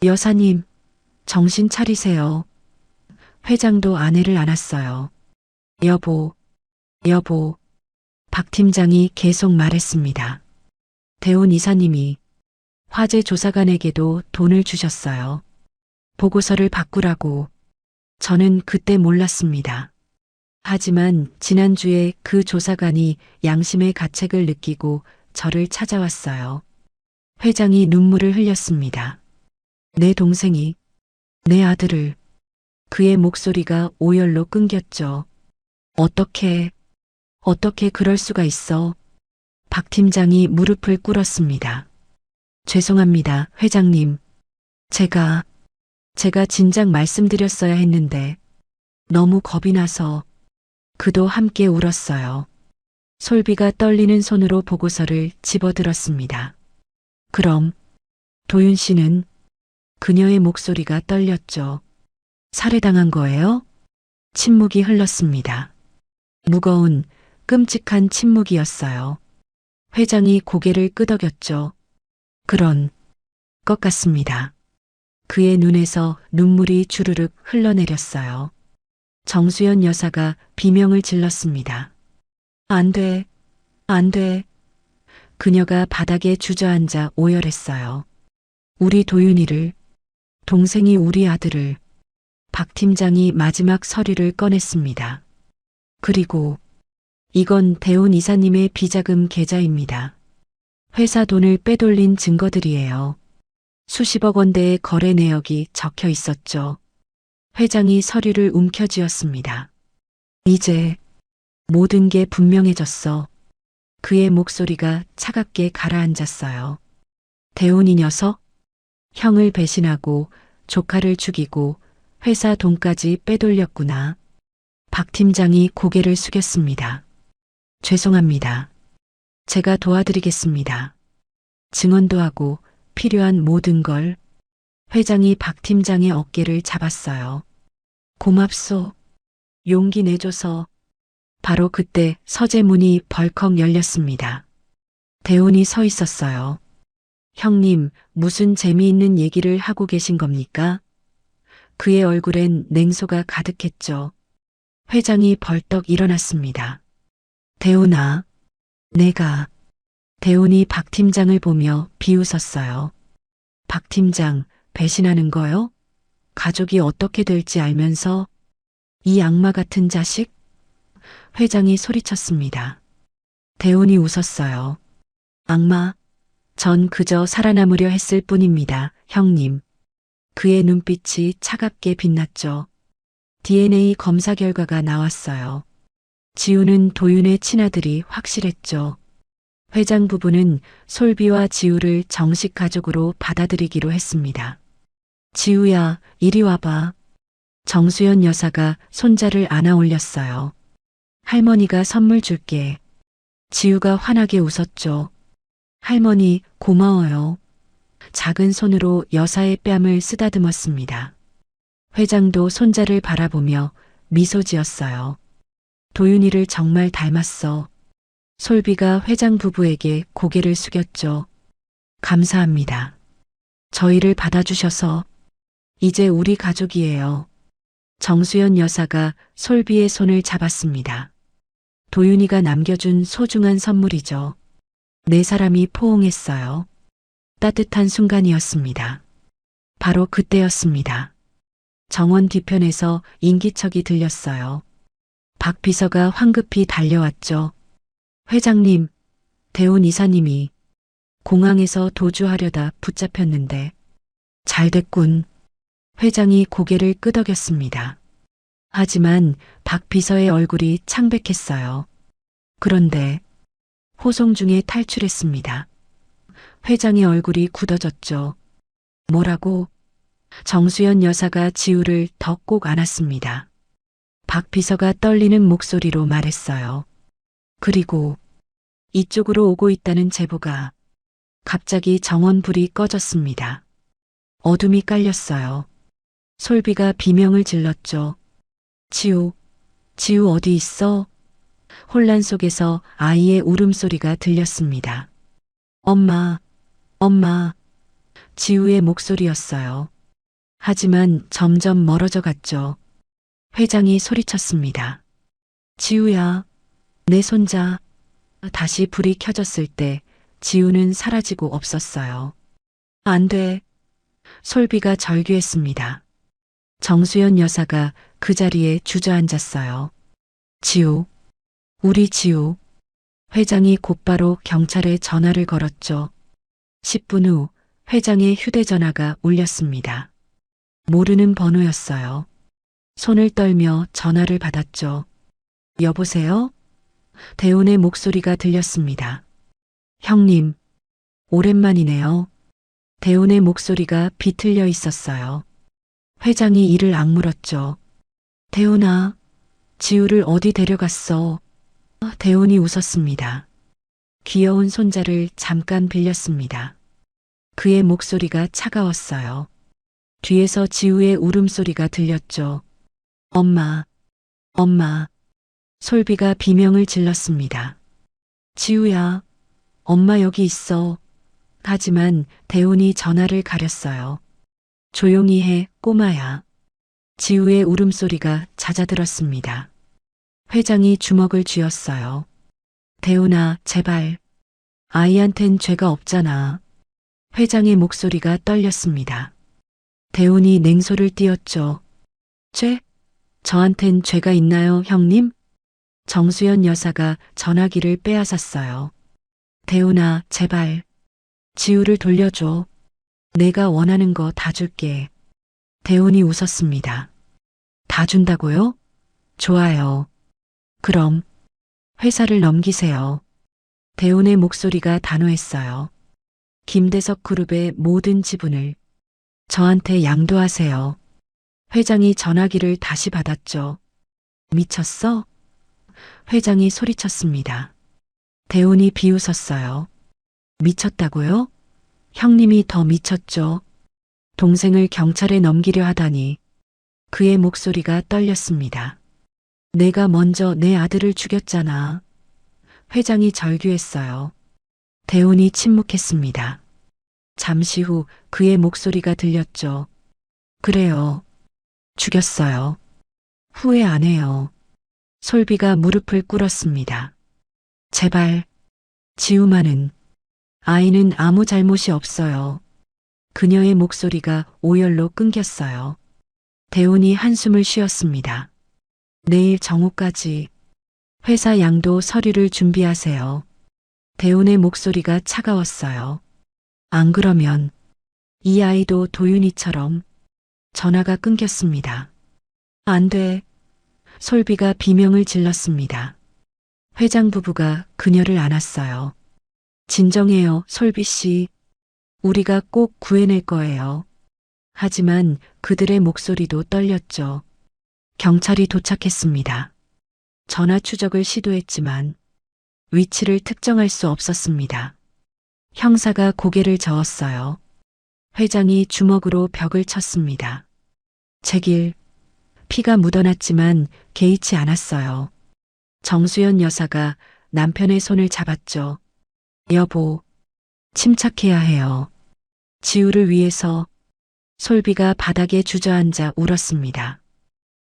여사님, 정신 차리세요. 회장도 아내를 안았어요. 여보. 박 팀장이 계속 말했습니다. 대훈 이사님이 화재 조사관에게도 돈을 주셨어요. 보고서를 바꾸라고. 저는 그때 몰랐습니다. 하지만 지난주에 그 조사관이 양심의 가책을 느끼고 저를 찾아왔어요. 회장이 눈물을 흘렸습니다. 내 동생이, 내 아들을. 그의 목소리가 오열로 끊겼죠. 어떻게 그럴 수가 있어? 박 팀장이 무릎을 꿇었습니다. 죄송합니다, 회장님. 제가 진작 말씀드렸어야 했는데 너무 겁이 나서. 그도 함께 울었어요. 솔비가 떨리는 손으로 보고서를 집어들었습니다. 그럼 도윤 씨는? 그녀의 목소리가 떨렸죠. 살해당한 거예요? 침묵이 흘렀습니다. 무거운 끔찍한 침묵이었어요. 회장이 고개를 끄덕였죠. 그런 것 같습니다. 그의 눈에서 눈물이 주르륵 흘러내렸어요. 정수연 여사가 비명을 질렀습니다. 안 돼. 그녀가 바닥에 주저앉아 오열했어요. 우리 도윤이를, 동생이 우리 아들을. 박 팀장이 마지막 서류를 꺼냈습니다. 그리고 이건 대훈 이사님의 비자금 계좌입니다. 회사 돈을 빼돌린 증거들이에요. 수십억 원대의 거래 내역이 적혀 있었죠. 회장이 서류를 움켜쥐었습니다. 이제 모든 게 분명해졌어. 그의 목소리가 차갑게 가라앉았어요. 대훈 이 녀석? 형을 배신하고 조카를 죽이고 회사 돈까지 빼돌렸구나. 박 팀장이 고개를 숙였습니다. 죄송합니다. 제가 도와드리겠습니다. 증언도 하고 필요한 모든 걸. 회장이 박 팀장의 어깨를 잡았어요. 고맙소. 용기 내줘서. 바로 그때 서재문이 벌컥 열렸습니다. 대훈이 서 있었어요. 형님, 무슨 재미있는 얘기를 하고 계신 겁니까? 그의 얼굴엔 냉소가 가득했죠. 회장이 벌떡 일어났습니다. 대훈아, 내가. 대훈이 박 팀장을 보며 비웃었어요. 박 팀장, 배신하는 거요? 가족이 어떻게 될지 알면서? 이 악마 같은 자식? 회장이 소리쳤습니다. 대훈이 웃었어요. 악마? 전 그저 살아남으려 했을 뿐입니다, 형님. 그의 눈빛이 차갑게 빛났죠. DNA 검사 결과가 나왔어요. 지우는 도윤의 친아들이 확실했죠. 회장 부부는 솔비와 지우를 정식 가족으로 받아들이기로 했습니다. 지우야, 이리 와봐. 정수연 여사가 손자를 안아 올렸어요. 할머니가 선물 줄게. 지우가 환하게 웃었죠. 할머니, 고마워요. 작은 손으로 여사의 뺨을 쓰다듬었습니다. 회장도 손자를 바라보며 미소 지었어요. 도윤이를 정말 닮았어. 솔비가 회장 부부에게 고개를 숙였죠. 감사합니다. 저희를 받아주셔서. 이제 우리 가족이에요. 정수연 여사가 솔비의 손을 잡았습니다. 도윤이가 남겨준 소중한 선물이죠. 네 사람이 포옹했어요. 따뜻한 순간이었습니다. 바로 그때였습니다. 정원 뒤편에서 인기척이 들렸어요. 박 비서가 황급히 달려왔죠. 회장님, 대훈 이사님이 공항에서 도주하려다 붙잡혔는데. 잘 됐군. 회장이 고개를 끄덕였습니다. 하지만 박 비서의 얼굴이 창백했어요. 그런데 호송 중에 탈출했습니다. 회장의 얼굴이 굳어졌죠. 뭐라고? 정수연 여사가 지우를 더 꼭 안았습니다. 박 비서가 떨리는 목소리로 말했어요. 그리고 이쪽으로 오고 있다는 제보가. 갑자기 정원 불이 꺼졌습니다. 어둠이 깔렸어요. 솔비가 비명을 질렀죠. 지우, 지우 어디 있어? 혼란 속에서 아이의 울음소리가 들렸습니다. 엄마, 엄마. 지우의 목소리였어요. 하지만 점점 멀어져 갔죠. 회장이 소리쳤습니다. 지우야, 내 손자. 다시 불이 켜졌을 때 지우는 사라지고 없었어요. 안 돼. 솔비가 절규했습니다. 정수연 여사가 그 자리에 주저앉았어요. 지우, 우리 지우. 회장이 곧바로 경찰에 전화를 걸었죠. 10분 후 회장의 휴대전화가 울렸습니다. 모르는 번호였어요. 손을 떨며 전화를 받았죠. 여보세요? 대훈의 목소리가 들렸습니다. 형님, 오랜만이네요. 대훈의 목소리가 비틀려 있었어요. 회장이 이를 악물었죠. 대훈아, 지우를 어디 데려갔어? 대훈이 웃었습니다. 귀여운 손자를 잠깐 빌렸습니다. 그의 목소리가 차가웠어요. 뒤에서 지우의 울음소리가 들렸죠. 엄마, 엄마. 솔비가 비명을 질렀습니다. 지우야, 엄마 여기 있어. 하지만 대훈이 전화를 가렸어요. 조용히 해, 꼬마야. 지우의 울음소리가 잦아들었습니다. 회장이 주먹을 쥐었어요. 대훈아, 제발. 아이한텐 죄가 없잖아. 회장의 목소리가 떨렸습니다. 대운이 냉소를 띄었죠. 죄? 저한텐 죄가 있나요, 형님? 정수연 여사가 전화기를 빼앗았어요. 대운아, 제발. 지우를 돌려줘. 내가 원하는 거 다 줄게. 대운이 웃었습니다. 다 준다고요? 좋아요. 그럼 회사를 넘기세요. 대운의 목소리가 단호했어요. 김대석 그룹의 모든 지분을 저한테 양도하세요. 회장이 전화기를 다시 받았죠. 미쳤어? 회장이 소리쳤습니다. 대운이 비웃었어요. 미쳤다고요? 형님이 더 미쳤죠. 동생을 경찰에 넘기려 하다니. 그의 목소리가 떨렸습니다. 내가 먼저 내 아들을 죽였잖아. 회장이 절규했어요. 대운이 침묵했습니다. 잠시 후 그의 목소리가 들렸죠. 그래요. 죽였어요. 후회 안 해요. 솔비가 무릎을 꿇었습니다. 제발. 지우만은. 아이는 아무 잘못이 없어요. 그녀의 목소리가 오열로 끊겼어요. 대운이 한숨을 쉬었습니다. 내일 정오까지 회사 양도 서류를 준비하세요. 대운의 목소리가 차가웠어요. 안 그러면 이 아이도 도윤이처럼. 전화가 끊겼습니다. 안 돼. 솔비가 비명을 질렀습니다. 회장 부부가 그녀를 안았어요. 진정해요, 솔비 씨. 우리가 꼭 구해낼 거예요. 하지만 그들의 목소리도 떨렸죠. 경찰이 도착했습니다. 전화 추적을 시도했지만 위치를 특정할 수 없었습니다. 형사가 고개를 저었어요. 회장이 주먹으로 벽을 쳤습니다. 제길, 피가 묻어났지만 개의치 않았어요. 정수연 여사가 남편의 손을 잡았죠. 여보, 침착해야 해요. 지우를 위해서. 솔비가 바닥에 주저앉아 울었습니다.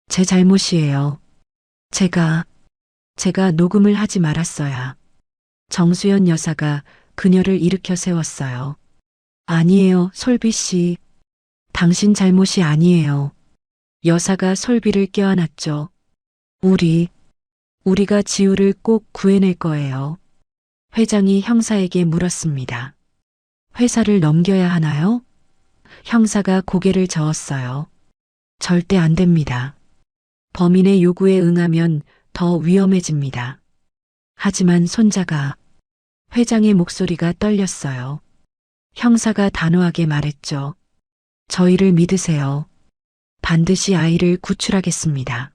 제 잘못이에요. 제가 녹음을 하지 말았어야. 정수연 여사가 그녀를 일으켜 세웠어요. 아니에요, 솔비 씨. 당신 잘못이 아니에요. 여사가 솔비를 껴안았죠. 우리가 지우를 꼭 구해낼 거예요. 회장이 형사에게 물었습니다. 회사를 넘겨야 하나요? 형사가 고개를 저었어요. 절대 안 됩니다. 범인의 요구에 응하면 더 위험해집니다. 하지만 손자가. 회장의 목소리가 떨렸어요. 형사가 단호하게 말했죠. 저희를 믿으세요. 반드시 아이를 구출하겠습니다.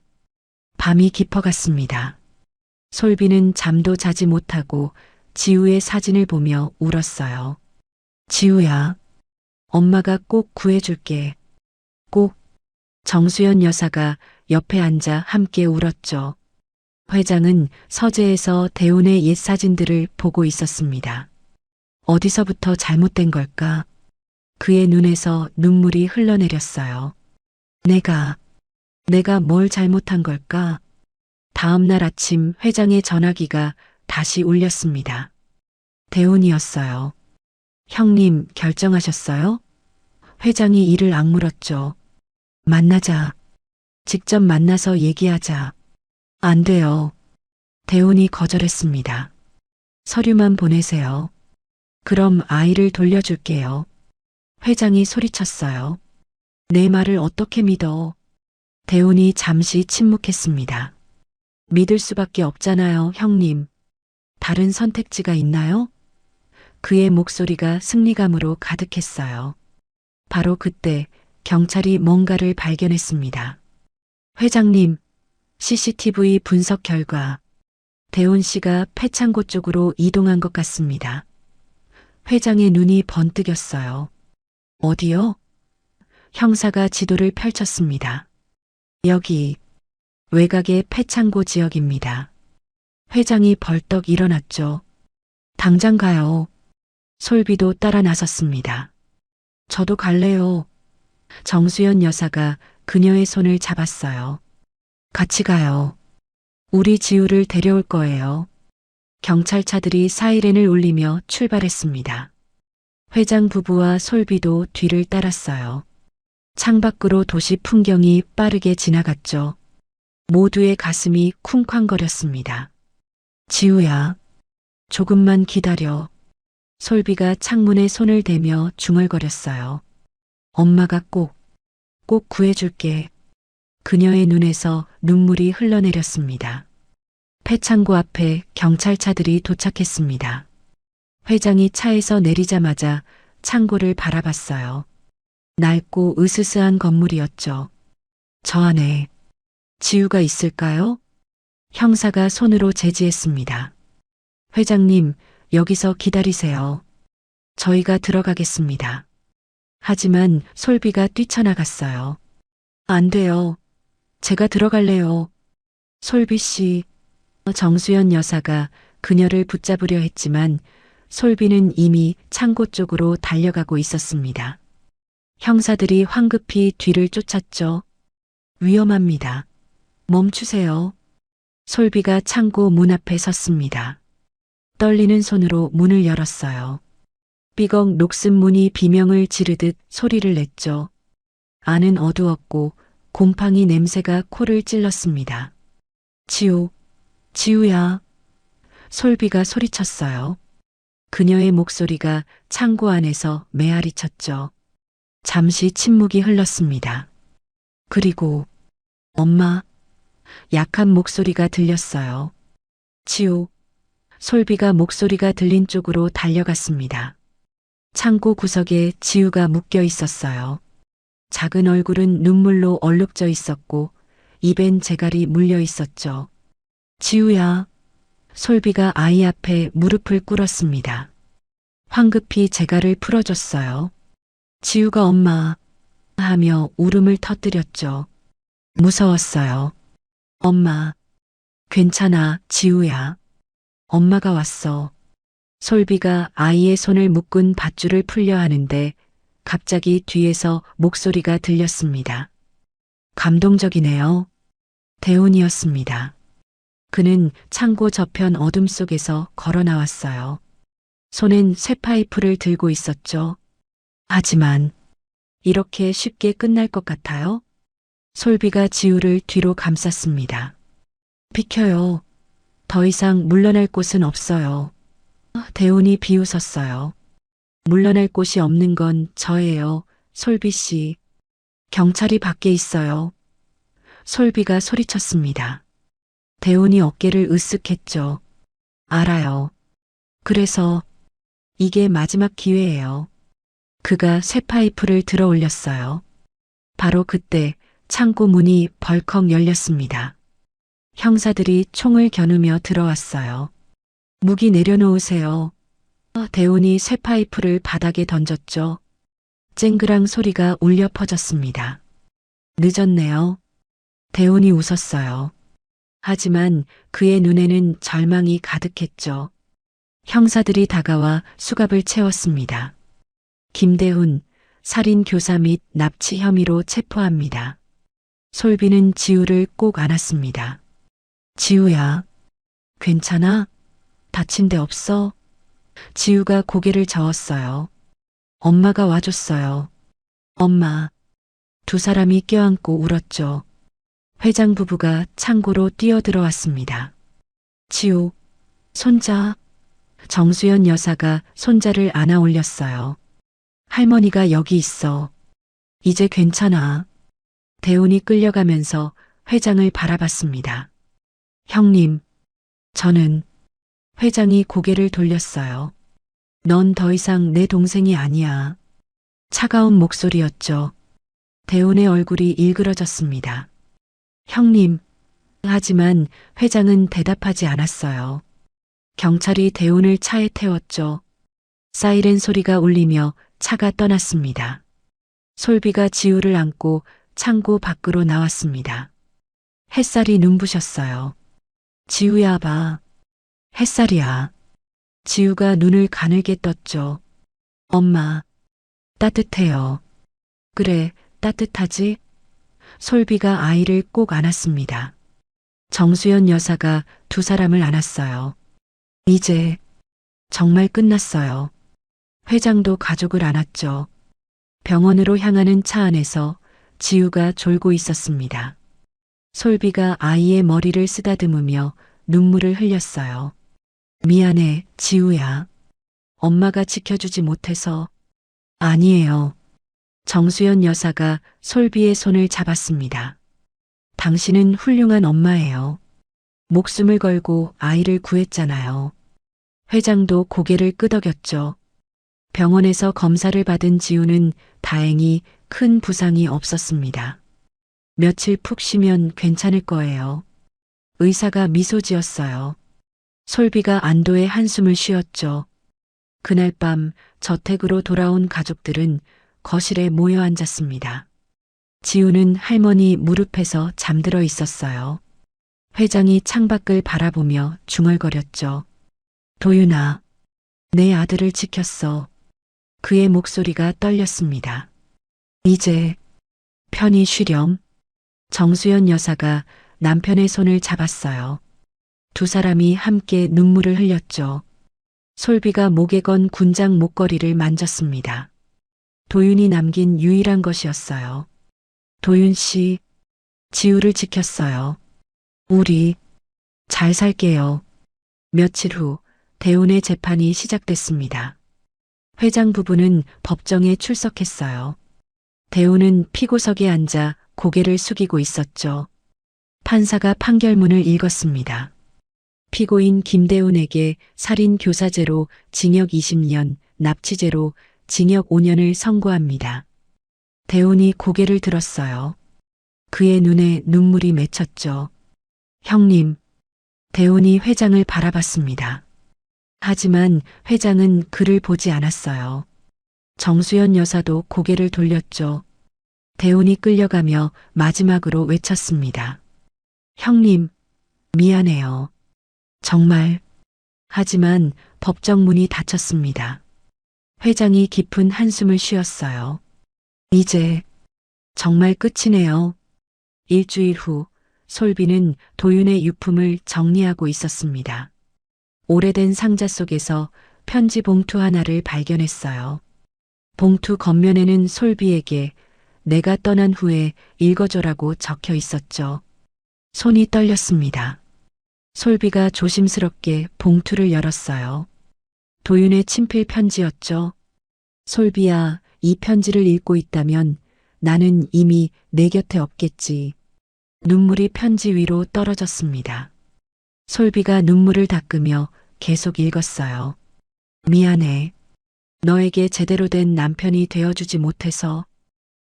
밤이 깊어갔습니다. 솔비는 잠도 자지 못하고 지우의 사진을 보며 울었어요. 지우야, 엄마가 꼭 구해줄게. 꼭. 정수연 여사가 옆에 앉아 함께 울었죠. 회장은 서재에서 대운의 옛 사진들을 보고 있었습니다. 어디서부터 잘못된 걸까? 그의 눈에서 눈물이 흘러내렸어요. 내가 뭘 잘못한 걸까? 다음 날 아침 회장의 전화기가 다시 울렸습니다. 대운이었어요. 형님, 결정하셨어요? 회장이 이를 악물었죠. 만나자. 직접 만나서 얘기하자. 안 돼요. 대운이 거절했습니다. 서류만 보내세요. 그럼 아이를 돌려줄게요. 회장이 소리쳤어요. 내 말을 어떻게 믿어? 대운이 잠시 침묵했습니다. 믿을 수밖에 없잖아요, 형님. 다른 선택지가 있나요? 그의 목소리가 승리감으로 가득했어요. 바로 그때 경찰이 뭔가를 발견했습니다. 회장님, CCTV 분석 결과 대운 씨가 폐창고 쪽으로 이동한 것 같습니다. 회장의 눈이 번뜩였어요. 어디요? 형사가 지도를 펼쳤습니다. 여기 외곽의 폐창고 지역입니다. 회장이 벌떡 일어났죠. 당장 가요. 솔비도 따라 나섰습니다. 저도 갈래요. 정수연 여사가 그녀의 손을 잡았어요. 같이 가요. 우리 지우를 데려올 거예요. 경찰차들이 사이렌을 울리며 출발했습니다. 회장 부부와 솔비도 뒤를 따랐어요. 창밖으로 도시 풍경이 빠르게 지나갔죠. 모두의 가슴이 쿵쾅거렸습니다. 지우야, 조금만 기다려. 솔비가 창문에 손을 대며 중얼거렸어요. 엄마가 꼭 구해줄게. 그녀의 눈에서 눈물이 흘러내렸습니다. 폐창고 앞에 경찰차들이 도착했습니다. 회장이 차에서 내리자마자 창고를 바라봤어요. 낡고 으스스한 건물이었죠. 저 안에 지우가 있을까요? 형사가 손으로 제지했습니다. 회장님, 여기서 기다리세요. 저희가 들어가겠습니다. 하지만 솔비가 뛰쳐나갔어요. 안 돼요. 제가 들어갈래요. 솔비 씨. 정수연 여사가 그녀를 붙잡으려 했지만 솔비는 이미 창고 쪽으로 달려가고 있었습니다. 형사들이 황급히 뒤를 쫓았죠. 위험합니다. 멈추세요. 솔비가 창고 문 앞에 섰습니다. 떨리는 손으로 문을 열었어요. 삐걱 녹슨 문이 비명을 지르듯 소리를 냈죠. 안은 어두웠고 곰팡이 냄새가 코를 찔렀습니다. 지우야. 솔비가 소리쳤어요. 그녀의 목소리가 창고 안에서 메아리 쳤죠. 잠시 침묵이 흘렀습니다. 그리고 엄마. 약한 목소리가 들렸어요. 솔비가 목소리가 들린 쪽으로 달려갔습니다. 창고 구석에 지우가 묶여 있었어요. 작은 얼굴은 눈물로 얼룩져 있었고 입엔 재갈이 물려 있었죠. 지우야. 솔비가 아이 앞에 무릎을 꿇었습니다. 황급히 재갈을 풀어줬어요. 지우가 엄마 하며 울음을 터뜨렸죠. 무서웠어요. 엄마, 괜찮아, 지우야. 엄마가 왔어. 솔비가 아이의 손을 묶은 밧줄을 풀려 하는데 갑자기 뒤에서 목소리가 들렸습니다. 감동적이네요. 대운이었습니다. 그는 창고 저편 어둠 속에서 걸어 나왔어요. 손엔 쇠파이프를 들고 있었죠. 하지만 이렇게 쉽게 끝날 것 같아요? 솔비가 지우를 뒤로 감쌌습니다. 비켜요. 더 이상 물러날 곳은 없어요. 대운이 비웃었어요. 물러날 곳이 없는 건 저예요, 솔비 씨. 경찰이 밖에 있어요. 솔비가 소리쳤습니다. 대운이 어깨를 으쓱했죠. 알아요. 그래서 이게 마지막 기회예요. 그가 쇠파이프를 들어 올렸어요. 바로 그때 창고 문이 벌컥 열렸습니다. 형사들이 총을 겨누며 들어왔어요. 무기 내려놓으세요. 대운이 쇠파이프를 바닥에 던졌죠. 쨍그랑 소리가 울려 퍼졌습니다. 늦었네요. 대운이 웃었어요. 하지만 그의 눈에는 절망이 가득했죠. 형사들이 다가와 수갑을 채웠습니다. 김대훈, 살인 교사 및 납치 혐의로 체포합니다. 솔비는 지우를 꼭 안았습니다. 지우야, 괜찮아? 다친 데 없어? 지우가 고개를 저었어요. 엄마가 와줬어요. 엄마. 두 사람이 껴안고 울었죠. 회장 부부가 창고로 뛰어들어왔습니다. 지우, 손자. 정수연 여사가 손자를 안아 올렸어요. 할머니가 여기 있어. 이제 괜찮아. 대운이 끌려가면서 회장을 바라봤습니다. 형님, 저는 회장이 고개를 돌렸어요. 넌 더 이상 내 동생이 아니야. 차가운 목소리였죠. 대운의 얼굴이 일그러졌습니다. 형님. 하지만 회장은 대답하지 않았어요. 경찰이 대운을 차에 태웠죠. 사이렌 소리가 울리며 차가 떠났습니다. 솔비가 지우를 안고 창고 밖으로 나왔습니다. 햇살이 눈부셨어요. 지우야 봐. 햇살이야. 지우가 눈을 가늘게 떴죠. 엄마, 따뜻해요. 그래, 따뜻하지? 솔비가 아이를 꼭 안았습니다. 정수연 여사가 두 사람을 안았어요. 이제 정말 끝났어요. 회장도 가족을 안았죠. 병원으로 향하는 차 안에서 지우가 졸고 있었습니다. 솔비가 아이의 머리를 쓰다듬으며 눈물을 흘렸어요. 미안해, 지우야. 엄마가 지켜주지 못해서. 아니에요. 정수연 여사가 솔비의 손을 잡았습니다. 당신은 훌륭한 엄마예요. 목숨을 걸고 아이를 구했잖아요. 회장도 고개를 끄덕였죠. 병원에서 검사를 받은 지우는 다행히 큰 부상이 없었습니다. 며칠 푹 쉬면 괜찮을 거예요. 의사가 미소 지었어요. 솔비가 안도의 한숨을 쉬었죠. 그날 밤 저택으로 돌아온 가족들은 거실에 모여 앉았습니다. 지우는 할머니 무릎에서 잠들어 있었어요. 회장이 창밖을 바라보며 중얼거렸죠. 도윤아, 내 아들을 지켰어. 그의 목소리가 떨렸습니다. 이제 편히 쉬렴. 정수연 여사가 남편의 손을 잡았어요. 두 사람이 함께 눈물을 흘렸죠. 솔비가 목에 건 군장 목걸이를 만졌습니다. 도윤이 남긴 유일한 것이었어요. 도윤 씨, 지우를 지켰어요. 우리 잘 살게요. 며칠 후 대운의 재판이 시작됐습니다. 회장 부부는 법정에 출석했어요. 대운은 피고석에 앉아 고개를 숙이고 있었죠. 판사가 판결문을 읽었습니다. 피고인 김대운에게 살인 교사죄로 징역 20년, 납치죄로 징역 5년을 선고합니다. 대운이 고개를 들었어요. 그의 눈에 눈물이 맺혔죠. 형님, 대운이 회장을 바라봤습니다. 하지만 회장은 그를 보지 않았어요. 정수연 여사도 고개를 돌렸죠. 대운이 끌려가며 마지막으로 외쳤습니다. 형님, 미안해요. 정말. 하지만 법정 문이 닫혔습니다. 회장이 깊은 한숨을 쉬었어요. 이제 정말 끝이네요. 일주일 후 솔비는 도윤의 유품을 정리하고 있었습니다. 오래된 상자 속에서 편지 봉투 하나를 발견했어요. 봉투 겉면에는 솔비에게 내가 떠난 후에 읽어줘라고 적혀 있었죠. 손이 떨렸습니다. 솔비가 조심스럽게 봉투를 열었어요. 도윤의 친필 편지였죠. 솔비야, 이 편지를 읽고 있다면 나는 이미 내 곁에 없겠지. 눈물이 편지 위로 떨어졌습니다. 솔비가 눈물을 닦으며 계속 읽었어요. 미안해. 너에게 제대로 된 남편이 되어주지 못해서,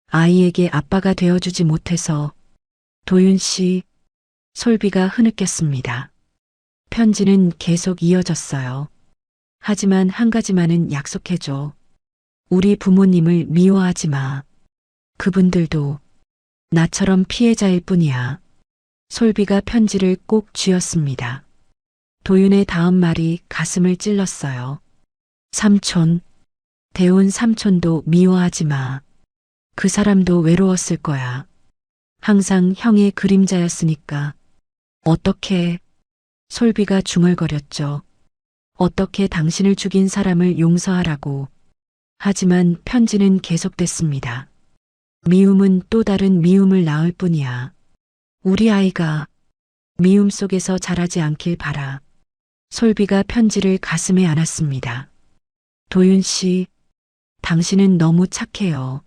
아이에게 아빠가 되어주지 못해서. 도윤 씨, 솔비가 흐느꼈습니다. 편지는 계속 이어졌어요. 하지만 한 가지만은 약속해줘. 우리 부모님을 미워하지 마. 그분들도 나처럼 피해자일 뿐이야. 솔비가 편지를 꼭 쥐었습니다. 도윤의 다음 말이 가슴을 찔렀어요. 삼촌, 대운 삼촌도 미워하지 마. 그 사람도 외로웠을 거야. 항상 형의 그림자였으니까. 어떻게, 솔비가 중얼거렸죠. 어떻게 당신을 죽인 사람을 용서하라고. 하지만 편지는 계속됐습니다. 미움은 또 다른 미움을 낳을 뿐이야. 우리 아이가 미움 속에서 자라지 않길 바라. 솔비가 편지를 가슴에 안았습니다. 도윤 씨, 당신은 너무 착해요.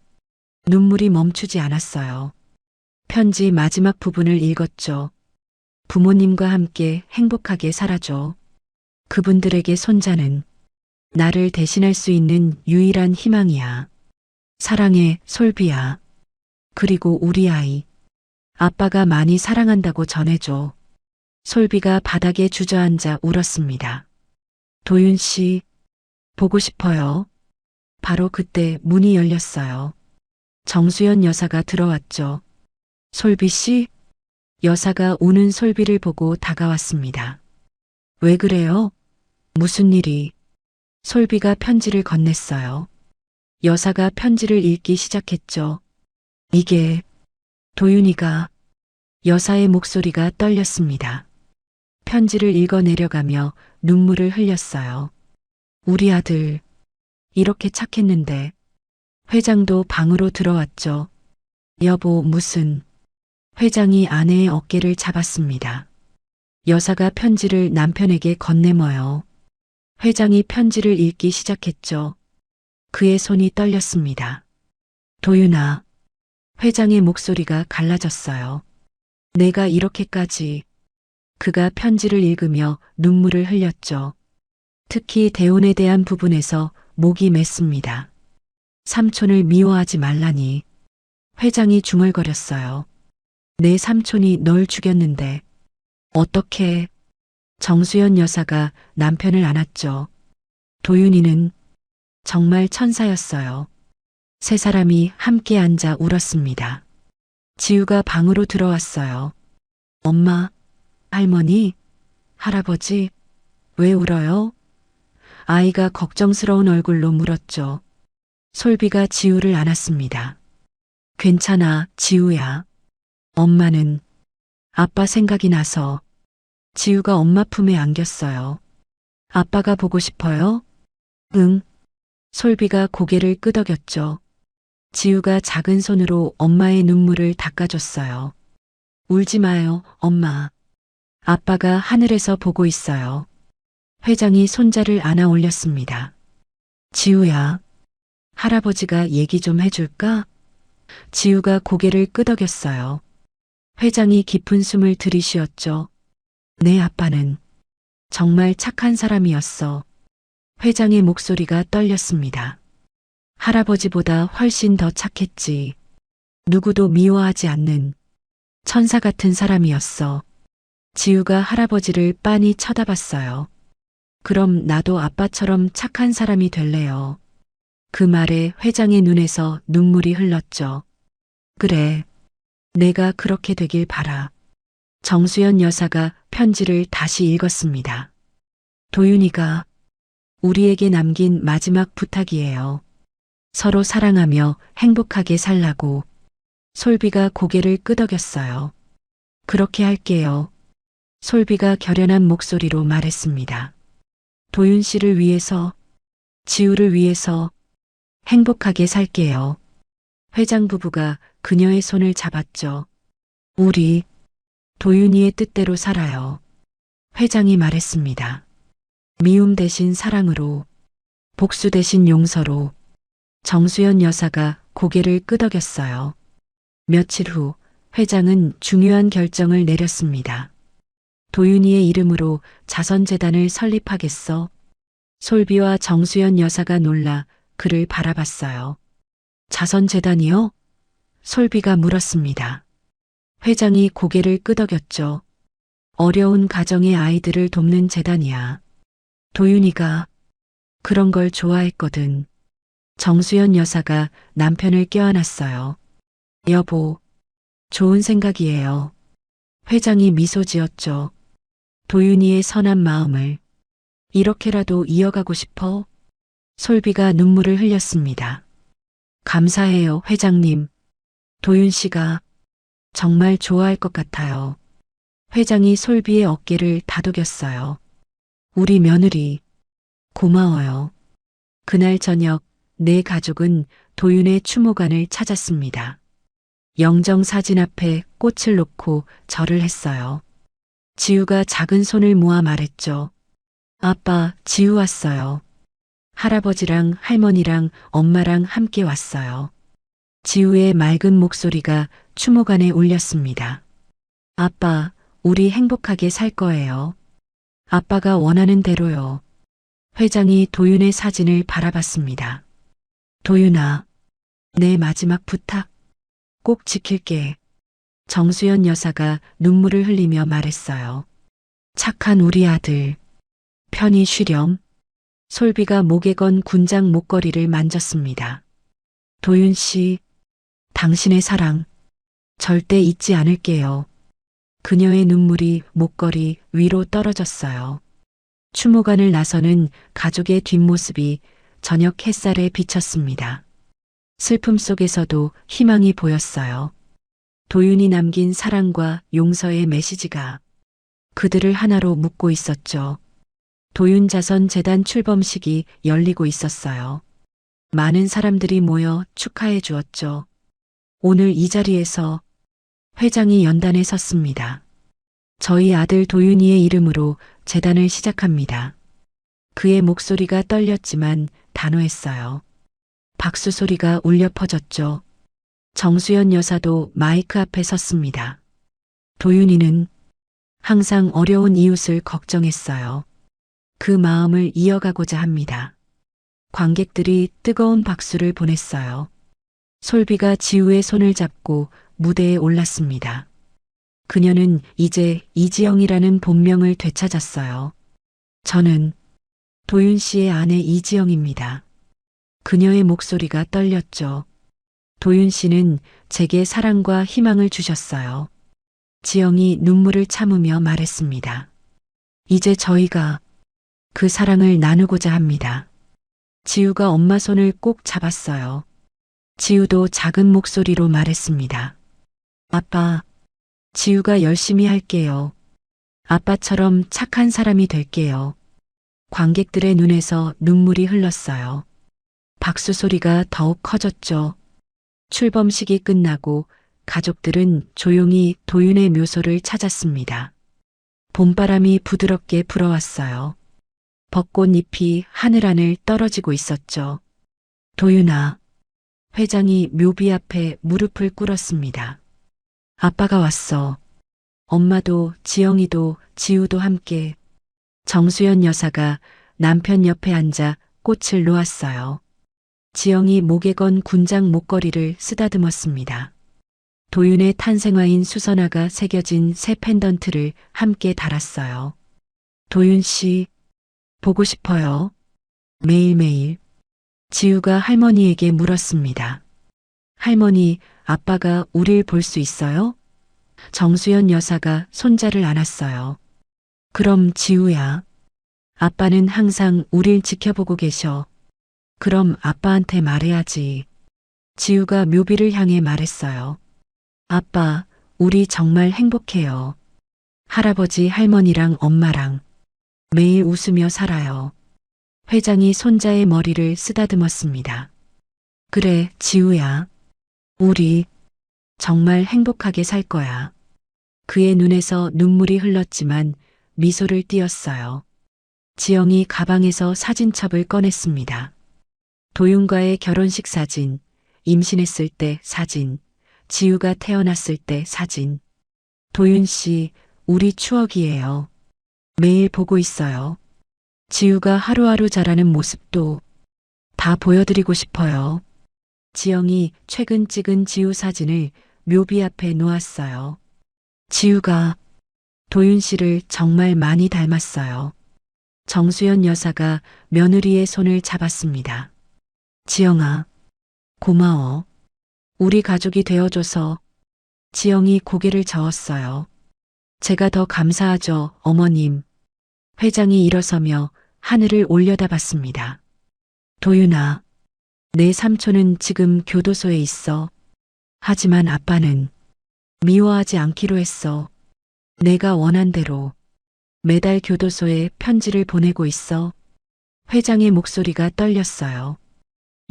눈물이 멈추지 않았어요. 편지 마지막 부분을 읽었죠. 부모님과 함께 행복하게 살아줘. 그분들에게 손자는 나를 대신할 수 있는 유일한 희망이야. 사랑해, 솔비야. 그리고 우리 아이. 아빠가 많이 사랑한다고 전해줘. 솔비가 바닥에 주저앉아 울었습니다. 도윤 씨, 보고 싶어요. 바로 그때 문이 열렸어요. 정수연 여사가 들어왔죠. 솔비 씨? 여사가 우는 솔비를 보고 다가왔습니다. 왜 그래요? 무슨 일이? 솔비가 편지를 건넸어요. 여사가 편지를 읽기 시작했죠. 이게 도윤이가. 여사의 목소리가 떨렸습니다. 편지를 읽어 내려가며 눈물을 흘렸어요. 우리 아들, 이렇게 착했는데. 회장도 방으로 들어왔죠. 여보, 무슨. 회장이 아내의 어깨를 잡았습니다. 여사가 편지를 남편에게 건네며요. 회장이 편지를 읽기 시작했죠. 그의 손이 떨렸습니다. 도윤아. 회장의 목소리가 갈라졌어요. 내가 이렇게까지. 그가 편지를 읽으며 눈물을 흘렸죠. 특히 대운에 대한 부분에서 목이 맸습니다. 삼촌을 미워하지 말라니. 회장이 중얼거렸어요. 내 삼촌이 널 죽였는데. 어떻게. 정수연 여사가 남편을 안았죠. 도윤이는 정말 천사였어요. 세 사람이 함께 앉아 울었습니다. 지우가 방으로 들어왔어요. 엄마, 할머니, 할아버지, 왜 울어요? 아이가 걱정스러운 얼굴로 물었죠. 솔비가 지우를 안았습니다. 괜찮아, 지우야. 엄마는 아빠 생각이 나서. 지우가 엄마 품에 안겼어요. 아빠가 보고 싶어요? 응. 솔비가 고개를 끄덕였죠. 지우가 작은 손으로 엄마의 눈물을 닦아줬어요. 울지 마요, 엄마. 아빠가 하늘에서 보고 있어요. 회장이 손자를 안아 올렸습니다. 지우야, 할아버지가 얘기 좀 해줄까? 지우가 고개를 끄덕였어요. 회장이 깊은 숨을 들이쉬었죠. 내 아빠는 정말 착한 사람이었어. 회장의 목소리가 떨렸습니다. 할아버지보다 훨씬 더 착했지. 누구도 미워하지 않는 천사 같은 사람이었어. 지우가 할아버지를 빤히 쳐다봤어요. 그럼 나도 아빠처럼 착한 사람이 될래요. 그 말에 회장의 눈에서 눈물이 흘렀죠. 그래. 내가 그렇게 되길 바라. 정수연 여사가 편지를 다시 읽었습니다. 도윤이가 우리에게 남긴 마지막 부탁이에요. 서로 사랑하며 행복하게 살라고. 솔비가 고개를 끄덕였어요. 그렇게 할게요. 솔비가 결연한 목소리로 말했습니다. 도윤 씨를 위해서, 지우를 위해서 행복하게 살게요. 회장 부부가 그녀의 손을 잡았죠. 우리 도윤이의 뜻대로 살아요. 회장이 말했습니다. 미움 대신 사랑으로, 복수 대신 용서로. 정수연 여사가 고개를 끄덕였어요. 며칠 후 회장은 중요한 결정을 내렸습니다. 도윤이의 이름으로 자선재단을 설립하겠어. 솔비와 정수연 여사가 놀라 그를 바라봤어요. 자선재단이요? 솔비가 물었습니다. 회장이 고개를 끄덕였죠. 어려운 가정의 아이들을 돕는 재단이야. 도윤이가 그런 걸 좋아했거든. 정수연 여사가 남편을 껴안았어요. 여보, 좋은 생각이에요. 회장이 미소 지었죠. 도윤이의 선한 마음을 이렇게라도 이어가고 싶어? 솔비가 눈물을 흘렸습니다. 감사해요, 회장님. 도윤 씨가 정말 좋아할 것 같아요. 회장이 솔비의 어깨를 다독였어요. 우리 며느리, 고마워요. 그날 저녁 네 가족은 도윤의 추모관을 찾았습니다. 영정 사진 앞에 꽃을 놓고 절을 했어요. 지우가 작은 손을 모아 말했죠. 아빠, 지우 왔어요. 할아버지랑 할머니랑 엄마랑 함께 왔어요. 지우의 맑은 목소리가 추모관에 울렸습니다. 아빠, 우리 행복하게 살 거예요. 아빠가 원하는 대로요. 회장이 도윤의 사진을 바라봤습니다. 도윤아, 내 마지막 부탁 꼭 지킬게. 정수연 여사가 눈물을 흘리며 말했어요. 착한 우리 아들, 편히 쉬렴. 솔비가 목에 건 군장 목걸이를 만졌습니다. 도윤 씨, 당신의 사랑 절대 잊지 않을게요. 그녀의 눈물이 목걸이 위로 떨어졌어요. 추모관을 나서는 가족의 뒷모습이 저녁 햇살에 비쳤습니다. 슬픔 속에서도 희망이 보였어요. 도윤이 남긴 사랑과 용서의 메시지가 그들을 하나로 묶고 있었죠. 도윤자선재단 출범식이 열리고 있었어요. 많은 사람들이 모여 축하해 주었죠. 오늘 이 자리에서 회장이 연단에 섰습니다. 저희 아들 도윤이의 이름으로 재단을 시작합니다. 그의 목소리가 떨렸지만 단호했어요. 박수 소리가 울려 퍼졌죠. 정수연 여사도 마이크 앞에 섰습니다. 도윤이는 항상 어려운 이웃을 걱정했어요. 그 마음을 이어가고자 합니다. 관객들이 뜨거운 박수를 보냈어요. 솔비가 지우의 손을 잡고 무대에 올랐습니다. 그녀는 이제 이지영이라는 본명을 되찾았어요. 저는 도윤 씨의 아내 이지영입니다. 그녀의 목소리가 떨렸죠. 도윤 씨는 제게 사랑과 희망을 주셨어요. 지영이 눈물을 참으며 말했습니다. 이제 저희가 그 사랑을 나누고자 합니다. 지우가 엄마 손을 꼭 잡았어요. 지우도 작은 목소리로 말했습니다. 아빠, 지우가 열심히 할게요. 아빠처럼 착한 사람이 될게요. 관객들의 눈에서 눈물이 흘렀어요. 박수 소리가 더욱 커졌죠. 출범식이 끝나고 가족들은 조용히 도윤의 묘소를 찾았습니다. 봄바람이 부드럽게 불어왔어요. 벚꽃잎이 하늘하늘 떨어지고 있었죠. 도윤아, 회장이 묘비 앞에 무릎을 꿇었습니다. 아빠가 왔어. 엄마도 지영이도 지우도 함께. 정수연 여사가 남편 옆에 앉아 꽃을 놓았어요. 지영이 목에 건 군장 목걸이를 쓰다듬었습니다. 도윤의 탄생화인 수선화가 새겨진 새 펜던트를 함께 달았어요. 도윤 씨, 보고 싶어요. 매일매일. 지우가 할머니에게 물었습니다. 할머니, 아빠가 우릴 볼 수 있어요? 정수연 여사가 손자를 안았어요. 그럼 지우야. 아빠는 항상 우릴 지켜보고 계셔. 그럼 아빠한테 말해야지. 지우가 묘비를 향해 말했어요. 아빠, 우리 정말 행복해요. 할아버지, 할머니랑 엄마랑 매일 웃으며 살아요. 회장이 손자의 머리를 쓰다듬었습니다. 그래, 지우야. 우리 정말 행복하게 살 거야. 그의 눈에서 눈물이 흘렀지만 미소를 띄었어요. 지영이 가방에서 사진첩을 꺼냈습니다. 도윤과의 결혼식 사진, 임신했을 때 사진, 지우가 태어났을 때 사진. 도윤 씨, 우리 추억이에요. 매일 보고 있어요. 지우가 하루하루 자라는 모습도 다 보여드리고 싶어요. 지영이 최근 찍은 지우 사진을 묘비 앞에 놓았어요. 지우가 도윤 씨를 정말 많이 닮았어요. 정수연 여사가 며느리의 손을 잡았습니다. 지영아, 고마워. 우리 가족이 되어줘서. 지영이 고개를 저었어요. 제가 더 감사하죠, 어머님. 회장이 일어서며 하늘을 올려다봤습니다. 도윤아, 내 삼촌은 지금 교도소에 있어. 하지만 아빠는 미워하지 않기로 했어. 내가 원한 대로 매달 교도소에 편지를 보내고 있어. 회장의 목소리가 떨렸어요.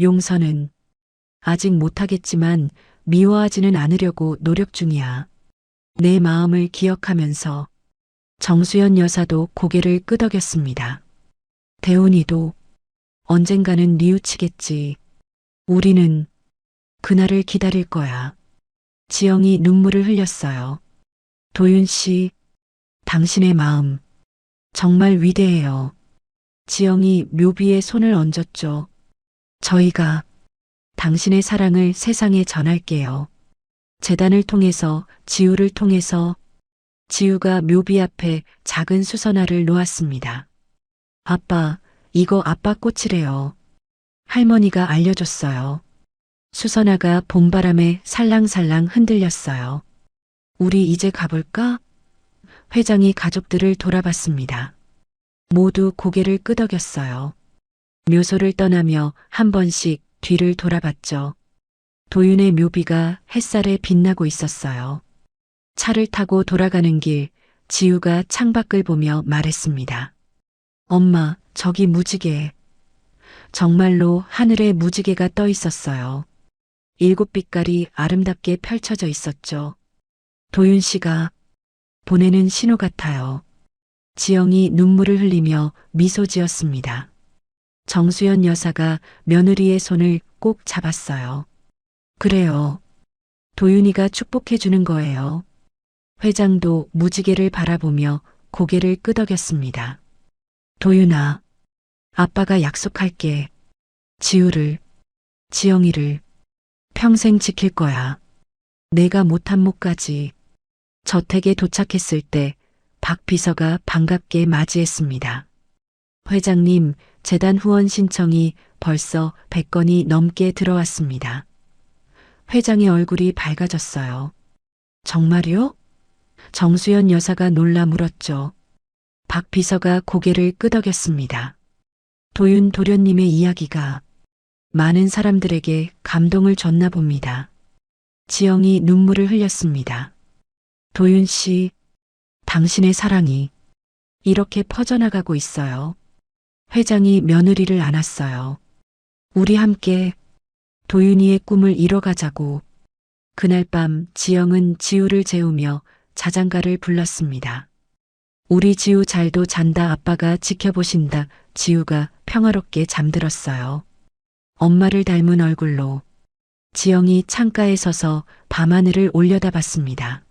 용서는 아직 못하겠지만 미워하지는 않으려고 노력 중이야. 내 마음을 기억하면서. 정수연 여사도 고개를 끄덕였습니다. 대훈이도 언젠가는 뉘우치겠지. 우리는 그날을 기다릴 거야. 지영이 눈물을 흘렸어요. 도윤 씨, 당신의 마음 정말 위대해요. 지영이 묘비에 손을 얹었죠. 저희가 당신의 사랑을 세상에 전할게요. 재단을 통해서, 지우를 통해서. 지우가 묘비 앞에 작은 수선화를 놓았습니다. 아빠, 이거 아빠 꽃이래요. 할머니가 알려줬어요. 수선화가 봄바람에 살랑살랑 흔들렸어요. 우리 이제 가볼까? 회장이 가족들을 돌아봤습니다. 모두 고개를 끄덕였어요. 묘소를 떠나며 한 번씩 뒤를 돌아봤죠. 도윤의 묘비가 햇살에 빛나고 있었어요. 차를 타고 돌아가는 길, 지우가 창밖을 보며 말했습니다. 엄마, 저기 무지개. 정말로 하늘에 무지개가 떠 있었어요. 7빛깔이 아름답게 펼쳐져 있었죠. 도윤 씨가 보내는 신호 같아요. 지영이 눈물을 흘리며 미소 지었습니다. 정수연 여사가 며느리의 손을 꼭 잡았어요. 그래요. 도윤이가 축복해 주는 거예요. 회장도 무지개를 바라보며 고개를 끄덕였습니다. 도윤아, 아빠가 약속할게. 지우를, 지영이를 평생 지킬 거야. 내가 못한 목까지. 저택에 도착했을 때 박 비서가 반갑게 맞이했습니다. 회장님, 재단 후원 신청이 벌써 100건이 넘게 들어왔습니다. 회장의 얼굴이 밝아졌어요. 정말요? 정수연 여사가 놀라 물었죠. 박 비서가 고개를 끄덕였습니다. 도윤 도련님의 이야기가 많은 사람들에게 감동을 줬나 봅니다. 지영이 눈물을 흘렸습니다. 도윤 씨, 당신의 사랑이 이렇게 퍼져나가고 있어요. 회장이 며느리를 안았어요. 우리 함께 도윤이의 꿈을 이뤄가자고. 그날 밤 지영은 지우를 재우며 자장가를 불렀습니다. 우리 지우 잘도 잔다 아빠가 지켜보신다. 지우가 평화롭게 잠들었어요. 엄마를 닮은 얼굴로 지영이 창가에 서서 밤하늘을 올려다봤습니다.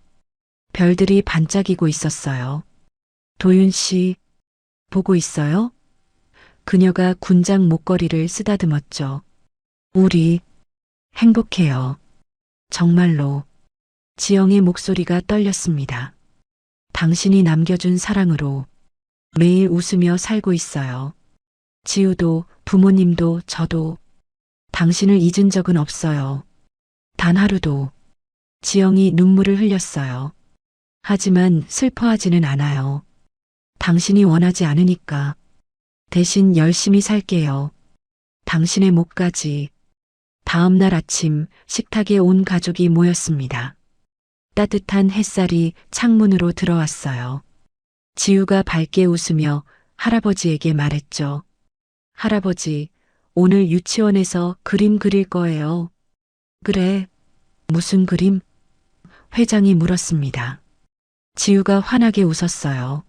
별들이 반짝이고 있었어요. 도윤 씨, 보고 있어요? 그녀가 군장 목걸이를 쓰다듬었죠. 우리 행복해요. 정말로. 지영의 목소리가 떨렸습니다. 당신이 남겨준 사랑으로 매일 웃으며 살고 있어요. 지우도 부모님도 저도 당신을 잊은 적은 없어요. 단 하루도. 지영이 눈물을 흘렸어요. 하지만 슬퍼하지는 않아요. 당신이 원하지 않으니까. 대신 열심히 살게요. 당신의 목까지. 다음 날 아침 식탁에 온 가족이 모였습니다. 따뜻한 햇살이 창문으로 들어왔어요. 지우가 밝게 웃으며 할아버지에게 말했죠. 할아버지, 오늘 유치원에서 그림 그릴 거예요. 그래, 무슨 그림? 회장이 물었습니다. 지우가 환하게 웃었어요.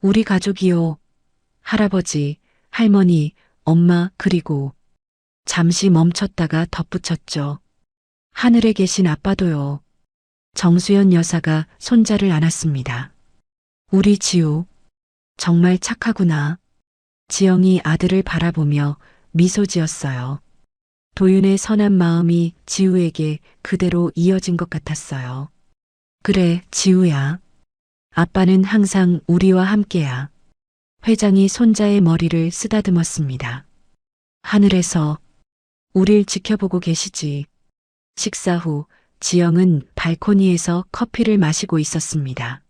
우리 가족이요. 할아버지, 할머니, 엄마, 그리고 잠시 멈췄다가 덧붙였죠. 하늘에 계신 아빠도요. 정수연 여사가 손자를 안았습니다. 우리 지우, 정말 착하구나. 지영이 아들을 바라보며 미소 지었어요. 도윤의 선한 마음이 지우에게 그대로 이어진 것 같았어요. 그래, 지우야. 아빠는 항상 우리와 함께야. 회장이 손자의 머리를 쓰다듬었습니다. 하늘에서 우릴 지켜보고 계시지. 식사 후 지영은 발코니에서 커피를 마시고 있었습니다.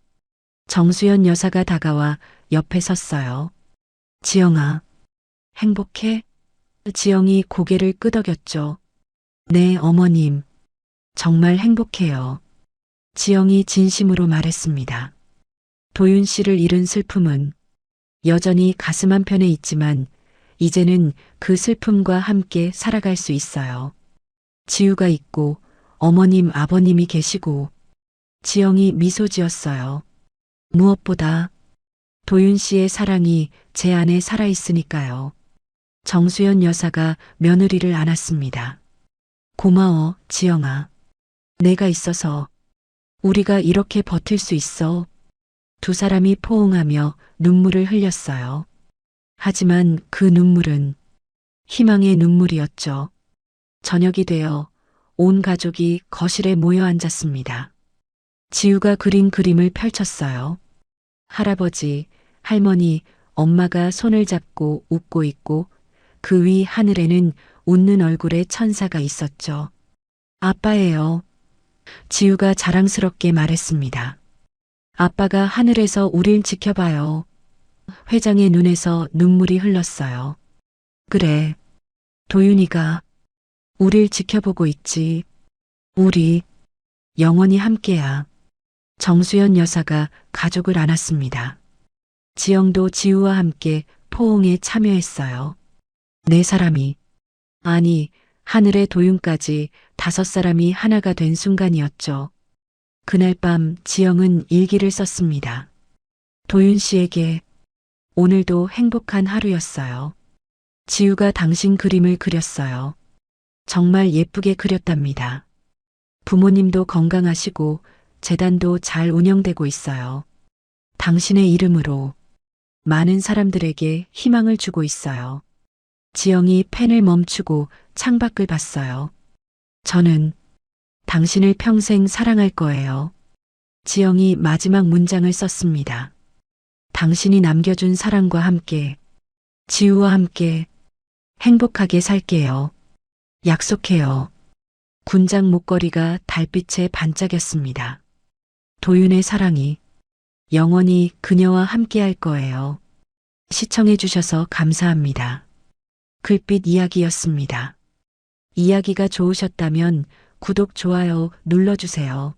정수연 여사가 다가와 옆에 섰어요. 지영아, 행복해? 지영이 고개를 끄덕였죠. 네, 어머님. 정말 행복해요. 지영이 진심으로 말했습니다. 도윤 씨를 잃은 슬픔은 여전히 가슴 한편에 있지만 이제는 그 슬픔과 함께 살아갈 수 있어요. 지우가 있고 어머님, 아버님이 계시고. 지영이 미소 지었어요. 무엇보다 도윤 씨의 사랑이 제 안에 살아있으니까요. 정수연 여사가 며느리를 안았습니다. 고마워, 지영아. 내가 있어서 우리가 이렇게 버틸 수 있어. 두 사람이 포옹하며 눈물을 흘렸어요. 하지만 그 눈물은 희망의 눈물이었죠. 저녁이 되어 온 가족이 거실에 모여 앉았습니다. 지우가 그린 그림을 펼쳤어요. 할아버지, 할머니, 엄마가 손을 잡고 웃고 있고 그 위 하늘에는 웃는 얼굴의 천사가 있었죠. 아빠예요. 지우가 자랑스럽게 말했습니다. 아빠가 하늘에서 우릴 지켜봐요. 회장의 눈에서 눈물이 흘렀어요. 그래, 도윤이가 우릴 지켜보고 있지. 우리 영원히 함께야. 정수연 여사가 가족을 안았습니다. 지영도 지우와 함께 포옹에 참여했어요. 네 사람이, 아니, 하늘의 도윤까지 5사람이 하나가 된 순간이었죠. 그날 밤 지영은 일기를 썼습니다. 도윤 씨에게 오늘도 행복한 하루였어요. 지우가 당신 그림을 그렸어요. 정말 예쁘게 그렸답니다. 부모님도 건강하시고 재단도 잘 운영되고 있어요. 당신의 이름으로 많은 사람들에게 희망을 주고 있어요. 지영이 펜을 멈추고 창밖을 봤어요. 저는 당신을 평생 사랑할 거예요. 지영이 마지막 문장을 썼습니다. 당신이 남겨준 사랑과 함께, 지우와 함께 행복하게 살게요. 약속해요. 군장 목걸이가 달빛에 반짝였습니다. 도윤의 사랑이 영원히 그녀와 함께 할 거예요. 시청해 주셔서 감사합니다. 글빛 이야기였습니다. 이야기가 좋으셨다면 구독, 좋아요 눌러주세요.